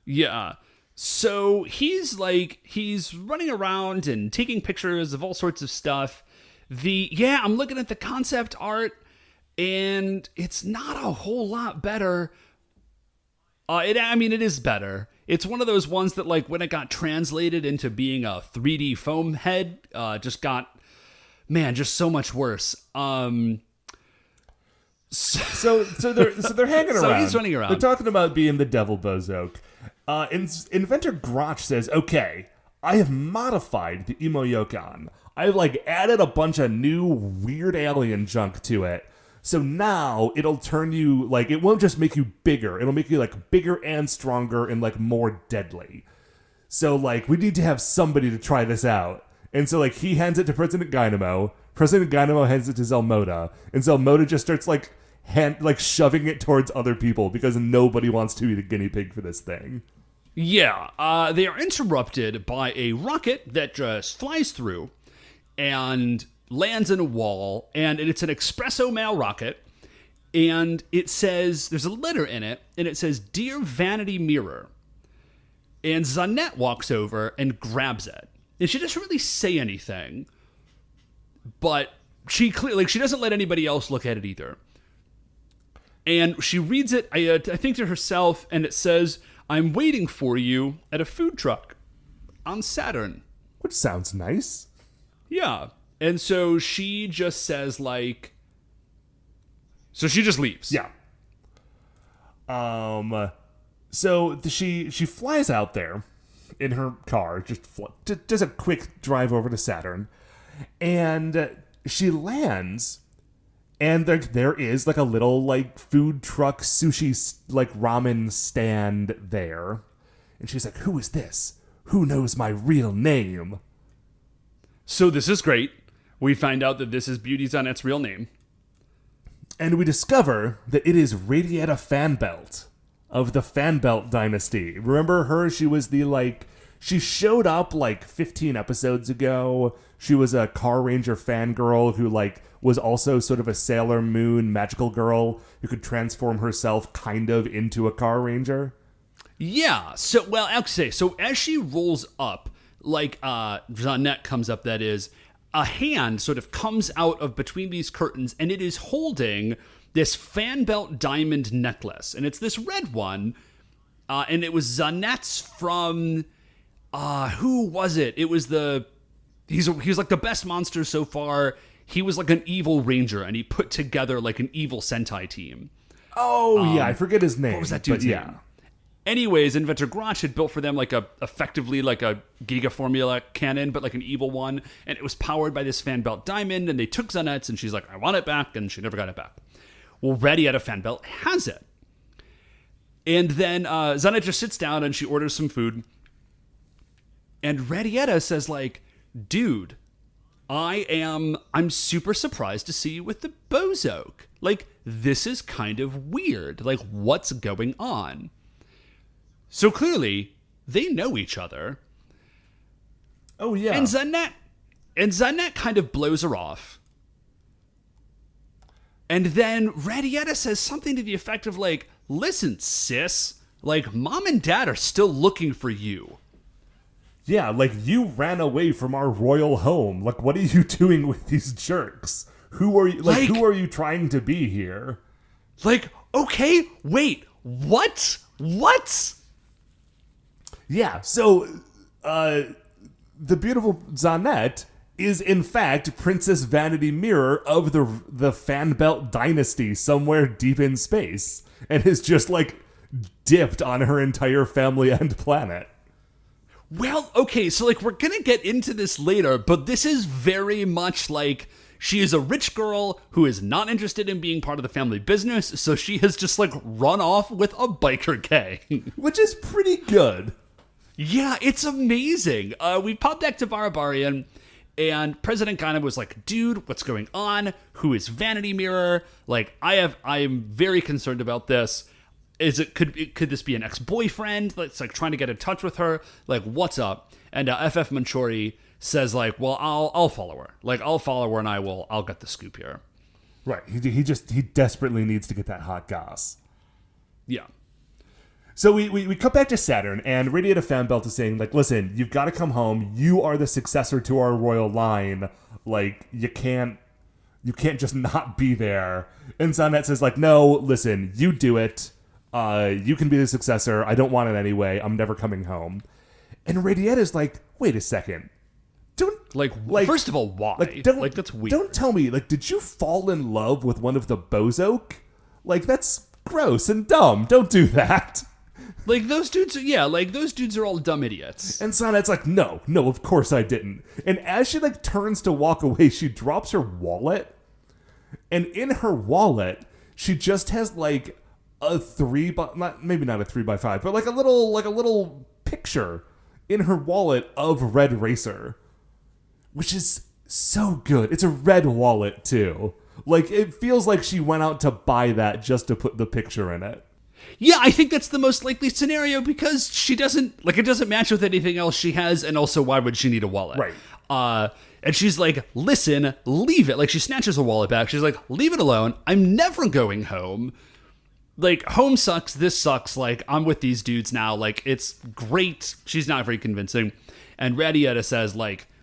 Yeah. So he's running around and taking pictures of all sorts of stuff. I'm looking at the concept art, and it's not a whole lot better. It is better. It's one of those ones that, like, when it got translated into being a 3D foam head, just got, man, just so much worse. So they're hanging around. So he's running around. They're talking about being the Devil Bozoke. Inventor Grotch says, "Okay, I have modified the Imo-Yokan. I've like added a bunch of new weird alien junk to it. So now it'll turn you like it won't just make you bigger. It'll make you like bigger and stronger and like more deadly. So like we need to have somebody to try this out." And so like he hands it to President Dynamo. President Dynamo hands it to Zelmoda, and Zelmoda just starts like shoving it towards other people because nobody wants to be the guinea pig for this thing. Yeah, they are interrupted by a rocket that just flies through and lands in a wall, and it's an espresso mail rocket, and it says, there's a letter in it, and it says, "Dear Vanity Mirror." And Zanette walks over and grabs it. And she doesn't really say anything, but she clearly, she doesn't let anybody else look at it either. And she reads it, I think to herself, and it says, "I'm waiting for you at a food truck on Saturn." Which sounds nice. Yeah. And so she just says, like... So she just leaves. Yeah. So she flies out there in her car, just does a quick drive over to Saturn, and she lands... And there is like a little like food truck sushi like ramen stand there. And she's like, "Who is this? Who knows my real name?" So this is great. We find out that this is Beauty Zanette's real name. And we discover that it is Radietta Fanbelt of the Fanbelt dynasty. Remember her? She was she showed up like 15 episodes ago. She was a Carranger fangirl who was also sort of a Sailor Moon magical girl who could transform herself kind of into a Carranger. Yeah. So, well, actually, so as she rolls up, Zanette comes up, that is, a hand sort of comes out of between these curtains, and it is holding this Fanbelt diamond necklace. And it's this red one, and it was Zanette's from, who was it? It was he was like the best monster so far. He was like an evil ranger, and he put together like an evil Sentai team. Oh, yeah, I forget his name. What was that dude's name? Anyways, Inventor Grotch had built for them effectively like a Giga Formula cannon, but like an evil one, and it was powered by this Fanbelt diamond, and they took Zanette's, and she's like, "I want it back," and she never got it back. Well, Radietta Fanbelt has it. And then Zanette just sits down, and she orders some food, and Radietta says like, "Dude, I'm super surprised to see you with the Bozoke. Like, this is kind of weird. Like, what's going on?" So clearly, they know each other. Oh, yeah. And Zanette kind of blows her off. And then Radietta says something to the effect of like, "Listen, sis, like, Mom and Dad are still looking for you." Yeah, like, you ran away from our royal home. Like, what are you doing with these jerks? Who are you? Who are you trying to be here? Like, okay, wait, what? What? Yeah, so, the beautiful Zanette is, in fact, Princess Vanity Mirror of the Fanbelt dynasty somewhere deep in space, and has just, dipped on her entire family and planet. Well, okay, so, we're gonna get into this later, but this is very much she is a rich girl who is not interested in being part of the family business, so she has just, run off with a biker gang. Which is pretty good. Yeah, it's amazing. We popped back to Barabarian, and President Ganem was like, "Dude, what's going on? Who is Vanity Mirror? I am very concerned about this. Could this be an ex-boyfriend that's trying to get in touch with her? What's up?" And FF Manchuri says well, I'll follow her. I'll follow her, and I'll get the scoop here. Right. He desperately needs to get that hot goss. Yeah. So we cut back to Saturn, and Radietta Fanbelt is saying, "Listen, you've got to come home. You are the successor to our royal line. You can't just not be there." And Zanette says, "No, listen, you do it. You can be the successor. I don't want it anyway. I'm never coming home. And Radietta's like, wait a second. First of all, why? That's weird. Don't tell me, did you fall in love with one of the Bozoke? That's gross and dumb. Don't do that. Those dudes are all dumb idiots. And Sonet's like, no, of course I didn't. And as she turns to walk away, she drops her wallet. And in her wallet, she just has maybe not a 3x5, but a little picture in her wallet of Red Racer, which is so good. It's a red wallet too. It feels like she went out to buy that just to put the picture in it. Yeah, I think that's the most likely scenario because she doesn't it doesn't match with anything else she has, and also why would she need a wallet? Right. And she's like, listen, leave it. She snatches her wallet back. She's like, leave it alone. I'm never going home. Home sucks. This sucks. I'm with these dudes now. It's great. She's not very convincing. And Radietta says,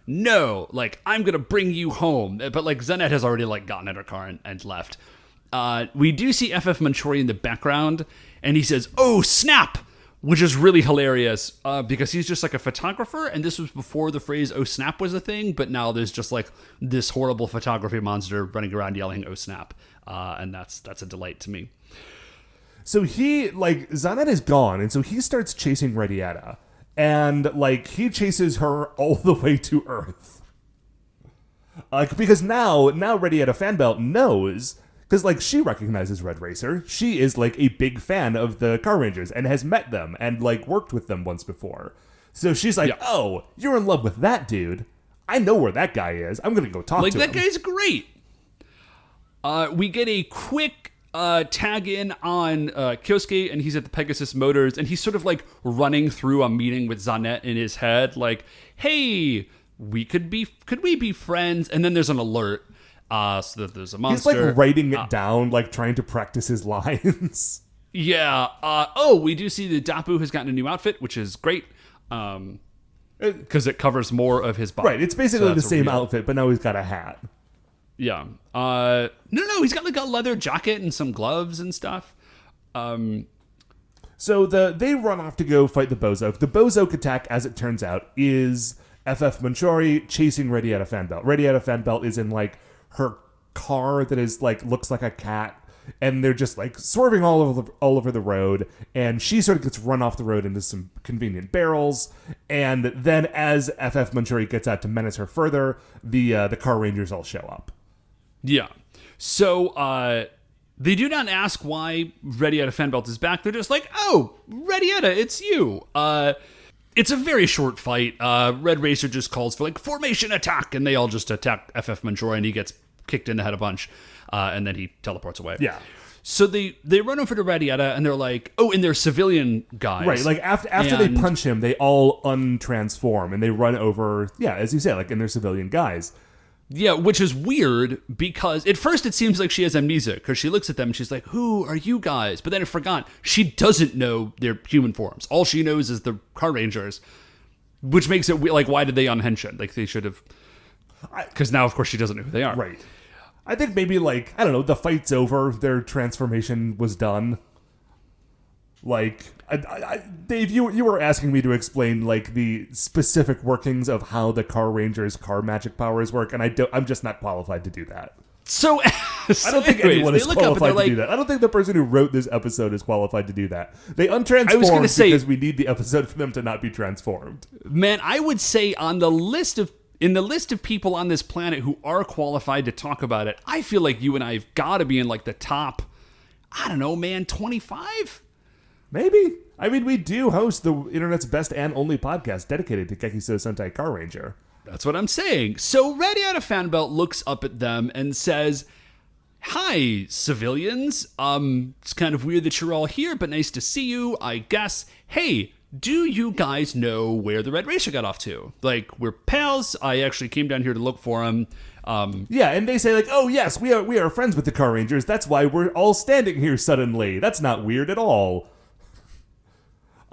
no, I'm going to bring you home. But Zenet has already gotten in her car and left. We do see FF Manchuri in the background, and he says, oh, snap, which is really hilarious because he's just a photographer, and this was before the phrase oh, snap was a thing, but now there's just this horrible photography monster running around yelling oh, snap, and that's a delight to me. So he, Zenet is gone, and so he starts chasing Radietta, and, he chases her all the way to Earth. Because now Radietta Fanbelt knows... Because, she recognizes Red Racer. She is, a big fan of the Carrangers and has met them and, worked with them once before. So she's like, oh, you're in love with that dude. I know where that guy is. I'm going to go talk to him. That guy's great. We get a quick tag in on Kyosuke, and he's at the Pegasus Motors, and he's sort of, running through a meeting with Zenet in his head, hey, could we be friends? And then there's an alert. So that there's a monster. He's writing it down, trying to practice his lines. Yeah. We do see that Dapu has gotten a new outfit, which is great. Because it covers more of his body. Right. It's basically the same outfit, but now he's got a hat. Yeah. No. He's got a leather jacket and some gloves and stuff. So they run off to go fight the Bozoke. The Bozoke attack, as it turns out, is FF Manchuri chasing Radietta Fanbelt. Radietta Fanbelt is in her car that is looks like a cat, and they're just swerving all over the road, and she sort of gets run off the road into some convenient barrels, and then as FF Manchuri gets out to menace her further, the Carrangers all show up. Yeah. So they do not ask why Radietta Fanbelt is back. They're just oh, Radietta, it's you. It's a very short fight. Red Racer just calls for formation attack, and they all just attack FF Manchuri, and he gets kicked in the head a bunch, and then he teleports away. Yeah. So they run over to Radietta, and they're and they're civilian guys. Right, after they punch him, they all untransform, and they run over, as you say, in their civilian guise. Yeah, which is weird, because at first it seems like she has amnesia, because she looks at them and she's like, who are you guys? But then I forgot, she doesn't know their human forms. All she knows is the Carrangers, which makes it why did they unhension? They should have... Because now, of course, she doesn't know who they are. Right. I think maybe, I don't know, the fight's over, their transformation was done. Dave, you were asking me to explain, the specific workings of how the Carrangers' car magic powers work, and I'm just not qualified to do that. So I don't think anyone is qualified to do that. I don't think the person who wrote this episode is qualified to do that. They untransformed because we need the episode for them to not be transformed. Man, I would say in the list of people on this planet who are qualified to talk about it, I feel like you and I have got to be in the top, I don't know, man, 25? Maybe. I mean, we do host the internet's best and only podcast dedicated to Gekisou Sentai Carranger. That's what I'm saying. So Radietta Fanbelt looks up at them and says, hi, civilians. It's kind of weird that you're all here, but nice to see you, I guess. Hey, do you guys know where the Red Racer got off to? We're pals. I actually came down here to look for him. Yeah, and they say oh yes, we are friends with the Carrangers. That's why we're all standing here suddenly. That's not weird at all.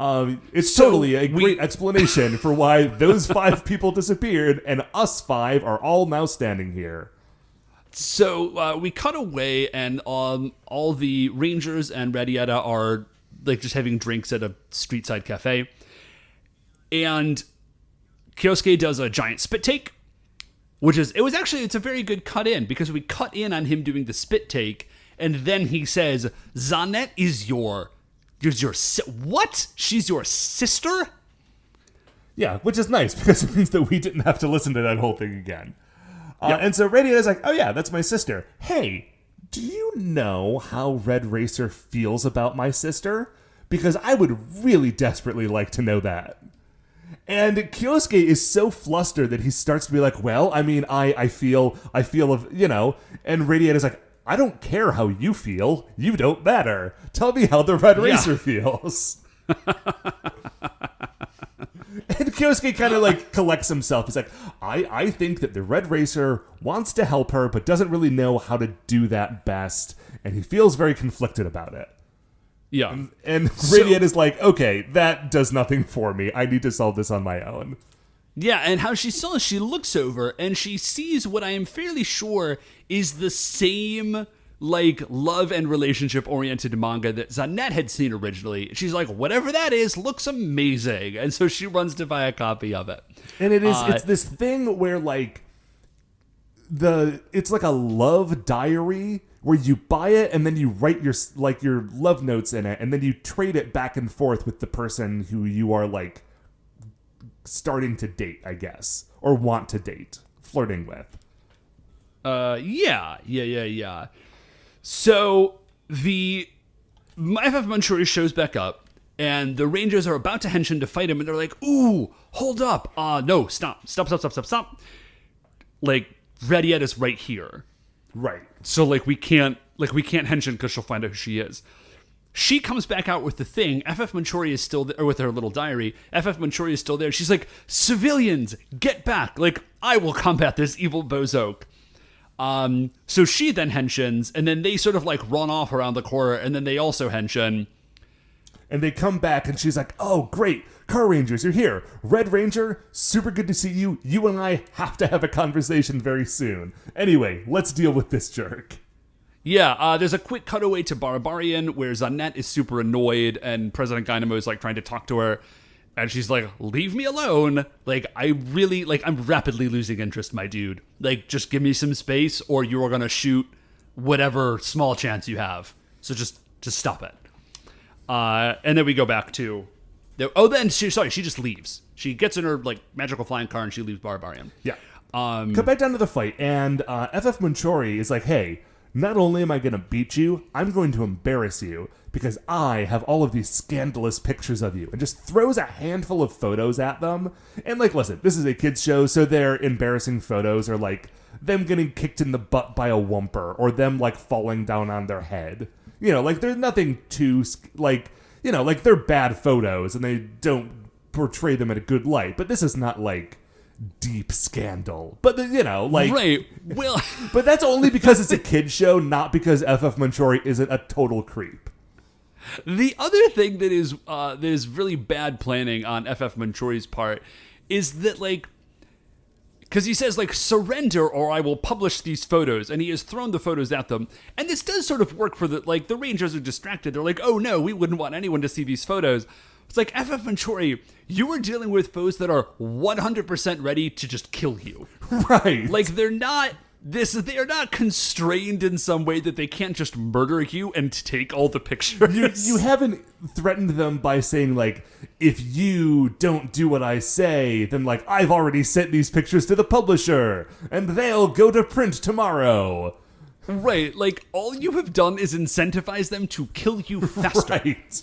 It's totally a great explanation for why those 5 people disappeared and us 5 are all now standing here. So we cut away, and all the Rangers and Radietta are like just having drinks at a street side cafe. And Kyosuke does a giant spit take, it's a very good cut in, because we cut in on him doing the spit take, and then he says, Zanette is what? She's your sister? Yeah, which is nice, because it means that we didn't have to listen to that whole thing again. And so Radietta's like, oh yeah, that's my sister. Hey, do you know how Red Racer feels about my sister? Because I would really desperately like to know that. And Kyosuke is so flustered that he starts to be like, well, I mean, I feel of, you know, and Radietta's like, I don't care how you feel. You don't matter. Tell me how the Red Racer feels. And Kyosuke kind of like collects himself. He's like, I think that the Red Racer wants to help her, but doesn't really know how to do that best. And he feels very conflicted about it. Yeah. And Radietta's like, okay, that does nothing for me. I need to solve this on my own. Yeah, and how she looks over and she sees what I am fairly sure is the same, like, love and relationship-oriented manga that Zanette had seen originally. She's like, whatever that is looks amazing. And so she runs to buy a copy of it. And it's this thing where, like, it's like a love diary where you buy it and then you write your love notes in it, and then you trade it back and forth with the person who you are, like, starting to date, I guess, or want to date, flirting with. Yeah. So the FF Manchuria shows back up, and the Rangers are about to henshin to fight him, and they're like, ooh, hold up. No, stop. Like, Radietta's right here. Right. So, like, we can't henshin because she'll find out who she is. She comes back out with the thing. FF Manchuria is still there, or with her little diary. FF Manchuria is still there. She's like, civilians, get back. Like, I will combat this evil bozoke. So she then henshins, and then they sort of, like, run off around the corner, and then they also henshin. And they come back, and she's like, oh, great. Carrangers, you're here. Red Ranger, super good to see you. You and I have to have a conversation very soon. Anyway, let's deal with this jerk. Yeah, there's a quick cutaway to Barbarian where Zanette is super annoyed and President Dynamo is, like, trying to talk to her. And she's like, leave me alone. Like, I'm rapidly losing interest, my dude. Like, just give me some space or you are going to shoot whatever small chance you have. So just stop it. And then we go back to... she just leaves. She gets in her, like, magical flying car and she leaves Barbarian. Yeah. Come back down to the fight, and FF Manchuri is like, hey, not only am I going to beat you, I'm going to embarrass you, because I have all of these scandalous pictures of you, and just throws a handful of photos at them. And, like, listen, this is a kid's show, so their embarrassing photos are, like, them getting kicked in the butt by a whumper, or them, like, falling down on their head. You know, like, there's nothing too, like, you know, like, they're bad photos, and they don't portray them in a good light, but this is not, like, deep scandal. But, you know, like... Right, well... But that's only because it's a kid's show, not because FF Manchuri isn't a total creep. The other thing that is really bad planning on FF Manchuri's part is that, like... Because he says, like, surrender or I will publish these photos. And he has thrown the photos at them. And this does sort of work for the Rangers are distracted. They're like, oh no, we wouldn't want anyone to see these photos. It's like, FF Manchuri, you are dealing with foes that are 100% ready to just kill you. Right. Like, they're not constrained in some way that they can't just murder you and take all the pictures. You haven't threatened them by saying, like, if you don't do what I say, then, like, I've already sent these pictures to the publisher, and they'll go to print tomorrow. Right. Like, all you have done is incentivize them to kill you faster. Right.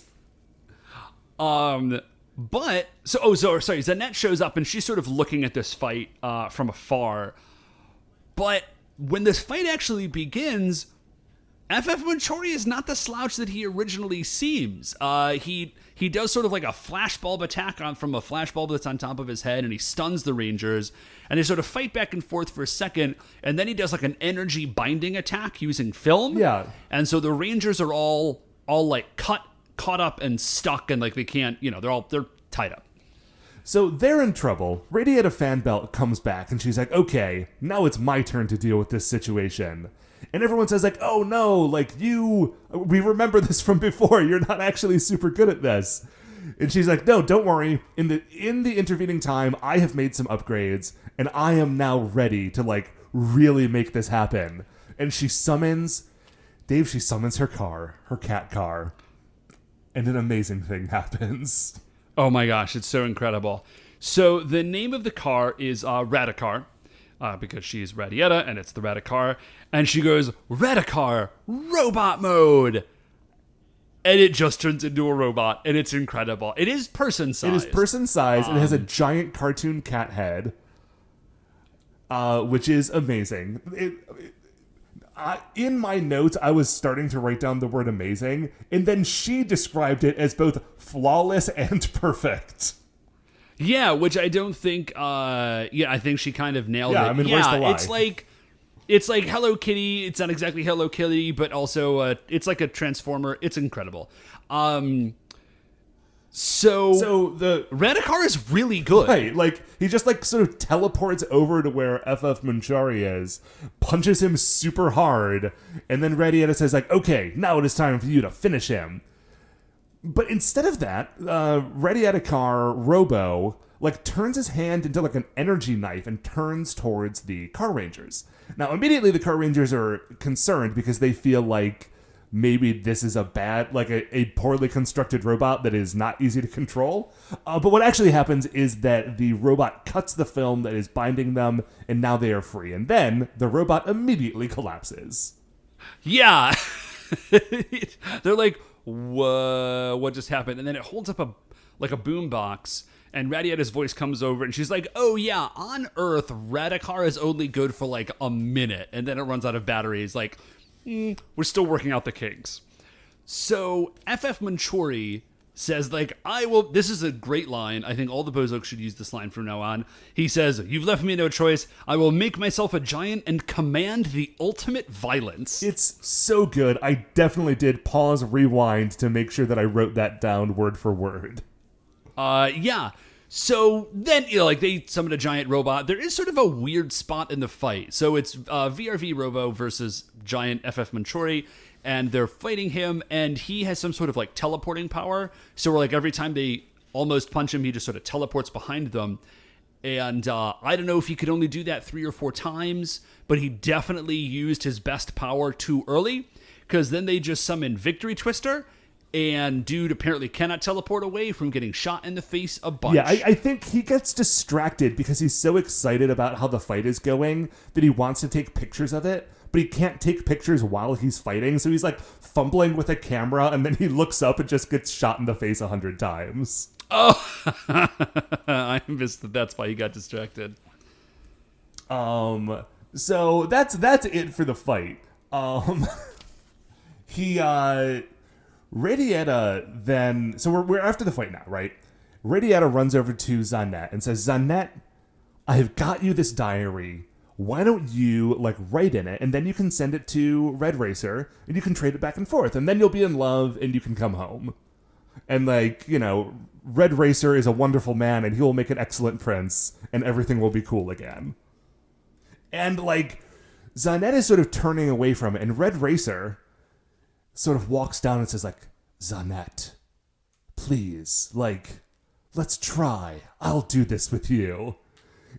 But, sorry, Zanette shows up and she's sort of looking at this fight from afar. But when this fight actually begins, FF Manchuri is not the slouch that he originally seems. He does sort of like a flashbulb attack from a flashbulb that's on top of his head, and he stuns the Rangers, and they sort of fight back and forth for a second, and then he does like an energy binding attack using film. Yeah. And so the Rangers are all like caught up and stuck, and like they can't, you know, they're tied up. So they're in trouble. Radietta Fanbelt comes back and she's like, okay, now it's my turn to deal with this situation. And everyone says like, oh no, like we remember this from before. You're not actually super good at this. And she's like, no, don't worry. In the intervening time, I have made some upgrades and I am now ready to like really make this happen. And she summons her car, her cat car. And an amazing thing happens. Oh my gosh, it's so incredible. So the name of the car is Radicar, because she's Radietta and it's the Radicar. And she goes, Radicar, robot mode. And it just turns into a robot, and it's incredible. It is person-sized. It is person-sized, and it has a giant cartoon cat head, which is amazing. In my notes, I was starting to write down the word amazing, and then she described it as both flawless and perfect. Yeah, which I don't think... I think she kind of nailed it. I mean, where's the lie? It's like Hello Kitty. It's not exactly Hello Kitty, but also it's like a transformer. It's incredible. So the Radicar is really good. Right, like he just like sort of teleports over to where FF Manchari is, punches him super hard, and then Radietta says like, okay, now it is time for you to finish him. But instead of that, Radietta Car Robo like turns his hand into like an energy knife and turns towards the Carrangers. Now, immediately the Carrangers are concerned because they feel like maybe this is a bad, like a poorly constructed robot that is not easy to control. But what actually happens is that the robot cuts the film that is binding them, and now they are free. And then the robot immediately collapses. Yeah. They're like, what just happened? And then it holds up a boombox. And Radietta's voice comes over, and she's like, oh, yeah, on Earth, Radicar is only good for, like, a minute. And then it runs out of batteries. Like, we're still working out the kinks. So, FF Manchuri says, like, this is a great line. I think all the Bozos should use this line from now on. He says, you've left me no choice. I will make myself a giant and command the ultimate violence. It's so good. I definitely did pause, rewind to make sure that I wrote that down word for word. Yeah. So then, they summon a giant robot. There is sort of a weird spot in the fight. So it's VRV Robo versus giant FF Manchuri, and they're fighting him, and he has some sort of, like, teleporting power. So, like, every time they almost punch him, he just sort of teleports behind them. And I don't know if he could only do that 3 or 4 times, but he definitely used his best power too early, because then they just summon Victory Twister, and dude apparently cannot teleport away from getting shot in the face a bunch. Yeah, I think he gets distracted because he's so excited about how the fight is going that he wants to take pictures of it, but he can't take pictures while he's fighting, so he's like fumbling with a camera, and then he looks up and just gets shot in the face 100 times. Oh, I missed that. That's why he got distracted. So that's it for the fight. Radietta then... So we're after the fight now, right? Radietta runs over to Zanette and says, Zanette, I have got you this diary. Why don't you, like, write in it, and then you can send it to Red Racer, and you can trade it back and forth, and then you'll be in love, and you can come home. And, like, Red Racer is a wonderful man, and he will make an excellent prince, and everything will be cool again. And, like, Zanette is sort of turning away from it, and Red Racer sort of walks down and says, like, Zanette, please, like, let's try. I'll do this with you.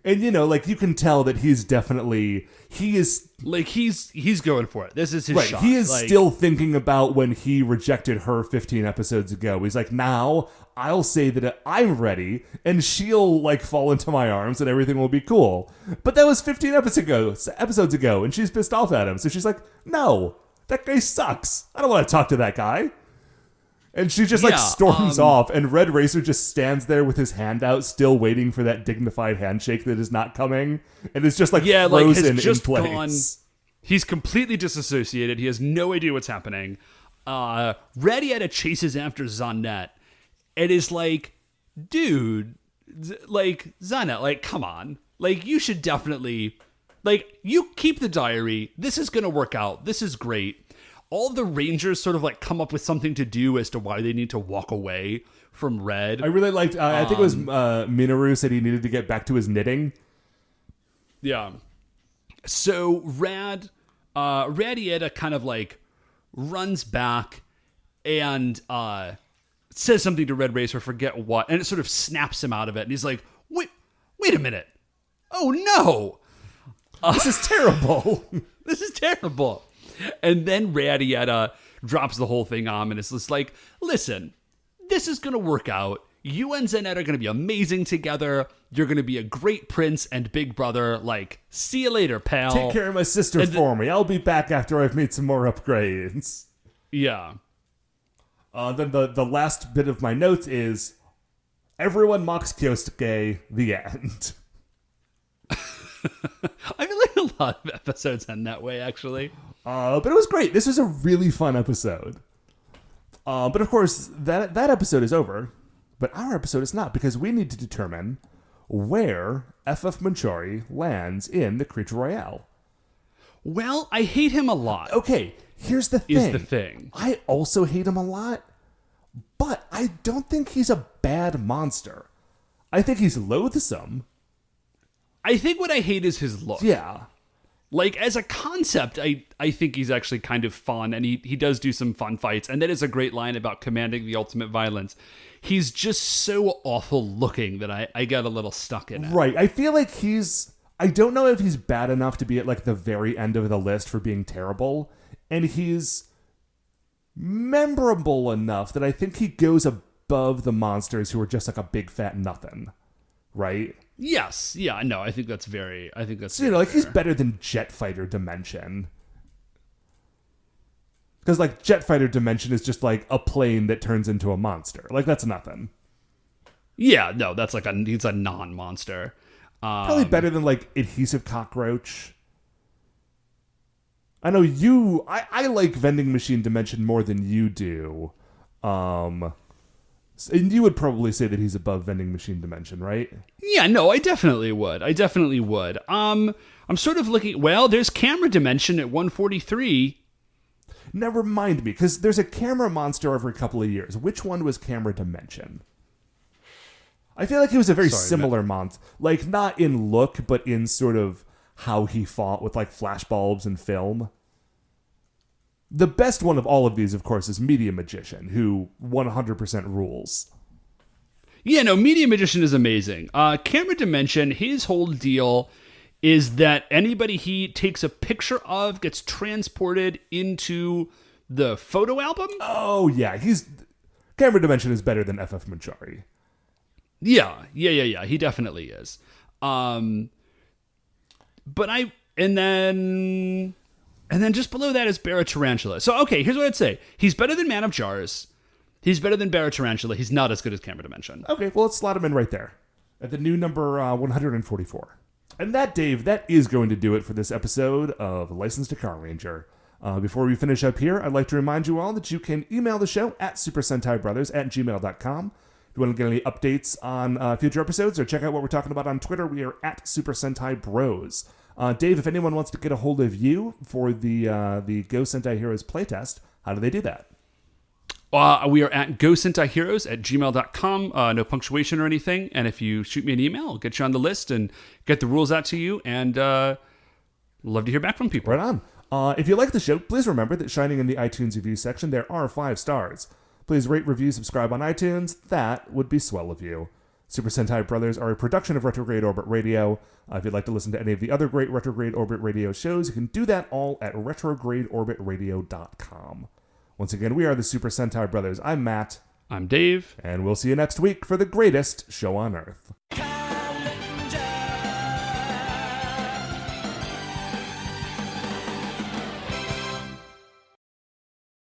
And, you can tell that he's definitely, he's going for it. This is his shot. He is still thinking about when he rejected her 15 episodes ago. He's like, now I'll say that I'm ready, and she'll, like, fall into my arms, and everything will be cool. But that was 15 episodes ago, and she's pissed off at him. So she's like, no. That guy sucks. I don't want to talk to that guy. And she just storms off, and Red Racer just stands there with his hand out, still waiting for that dignified handshake that is not coming, and is just frozen in place. He's completely disassociated. He has no idea what's happening. Radietta chases after Zanette, and is like, dude, like, Zanette, like, come on. Like, you should definitely... Like, you keep the diary. This is going to work out. This is great. all the Rangers sort of like come up with something to do as to why they need to walk away from Red. I really liked, I think it was Minoru said he needed to get back to his knitting. Yeah. So Radietta kind of like runs back and says something to Red Racer, forget what, and it sort of snaps him out of it. And he's like, wait a minute. Oh no. This is terrible. This is terrible. And then Radietta drops the whole thing on, and it's just like, listen, this is going to work out. You and Zenet are going to be amazing together. You're going to be a great prince and big brother. Like, see you later, pal. Take care of my sister for me. I'll be back after I've made some more upgrades. Yeah. Then the last bit of my notes is, everyone mocks Kyosuke, the end. I feel like a lot of episodes end that way, actually. But it was great. This was a really fun episode. But of course, that episode is over. But our episode is not, because we need to determine where FF Manchuri lands in the Creature Royale. Well, I hate him a lot. Okay, here's the thing. Is the thing. I also hate him a lot, but I don't think he's a bad monster. I think he's loathsome. I think what I hate is his look. Yeah. Like, as a concept, I think he's actually kind of fun, and he does do some fun fights, and that is a great line about commanding the ultimate violence. He's just so awful looking that I get a little stuck in it. Right. I feel like I don't know if he's bad enough to be at like the very end of the list for being terrible, and he's memorable enough that I think he goes above the monsters who are just like a big fat nothing. Right? Yes. Yeah, no, I think that's So, very he's better than Jet Fighter Dimension. Because, like, Jet Fighter Dimension is just, like, a plane that turns into a monster. Like, that's nothing. Yeah, no, that's like he's a non-monster. Probably better than, like, Adhesive Cockroach. I know I like Vending Machine Dimension more than you do. And you would probably say that he's above Vending Machine Dimension, right? Yeah, no, I definitely would. I'm sort of looking, well, there's Camera Dimension at 143. Never mind me, because there's a camera monster every couple of years. Which one was Camera Dimension? I feel like he was a very similar monster. Like, not in look, but in sort of how he fought with, like, flashbulbs and film. The best one of all of these, of course, is Media Magician, who 100% rules. Yeah, no, Media Magician is amazing. Camera Dimension, his whole deal is that anybody he takes a picture of gets transported into the photo album. Oh, yeah. Camera Dimension is better than FF Manchuri. Yeah. He definitely is. And then just below that is Barra Tarantula. So, okay, here's what I'd say. He's better than Man of Jars. He's better than Barra Tarantula. He's not as good as Camera Dimension. Okay, well, let's slot him in right there at the new number 144. And that, Dave, that is going to do it for this episode of License to Carranger. Before we finish up here, I'd like to remind you all that you can email the show at supersentaibrothers@gmail.com. If you want to get any updates on future episodes or check out what we're talking about on Twitter, we are at Super Sentai Bros. Dave, if anyone wants to get a hold of you for the Go Sentai Heroes playtest, how do they do that? We are at gosentaiheroes@gmail.com. No punctuation or anything. And if you shoot me an email, I'll get you on the list and get the rules out to you. And love to hear back from people. Right on. If you like the show, please remember that shining in the iTunes review section, there are 5 stars. Please rate, review, subscribe on iTunes. That would be swell of you. Super Sentai Brothers are a production of Retrograde Orbit Radio. If you'd like to listen to any of the other great Retrograde Orbit Radio shows, you can do that all at retrogradeorbitradio.com. Once again, we are the Super Sentai Brothers. I'm Matt. I'm Dave. And we'll see you next week for the greatest show on Earth.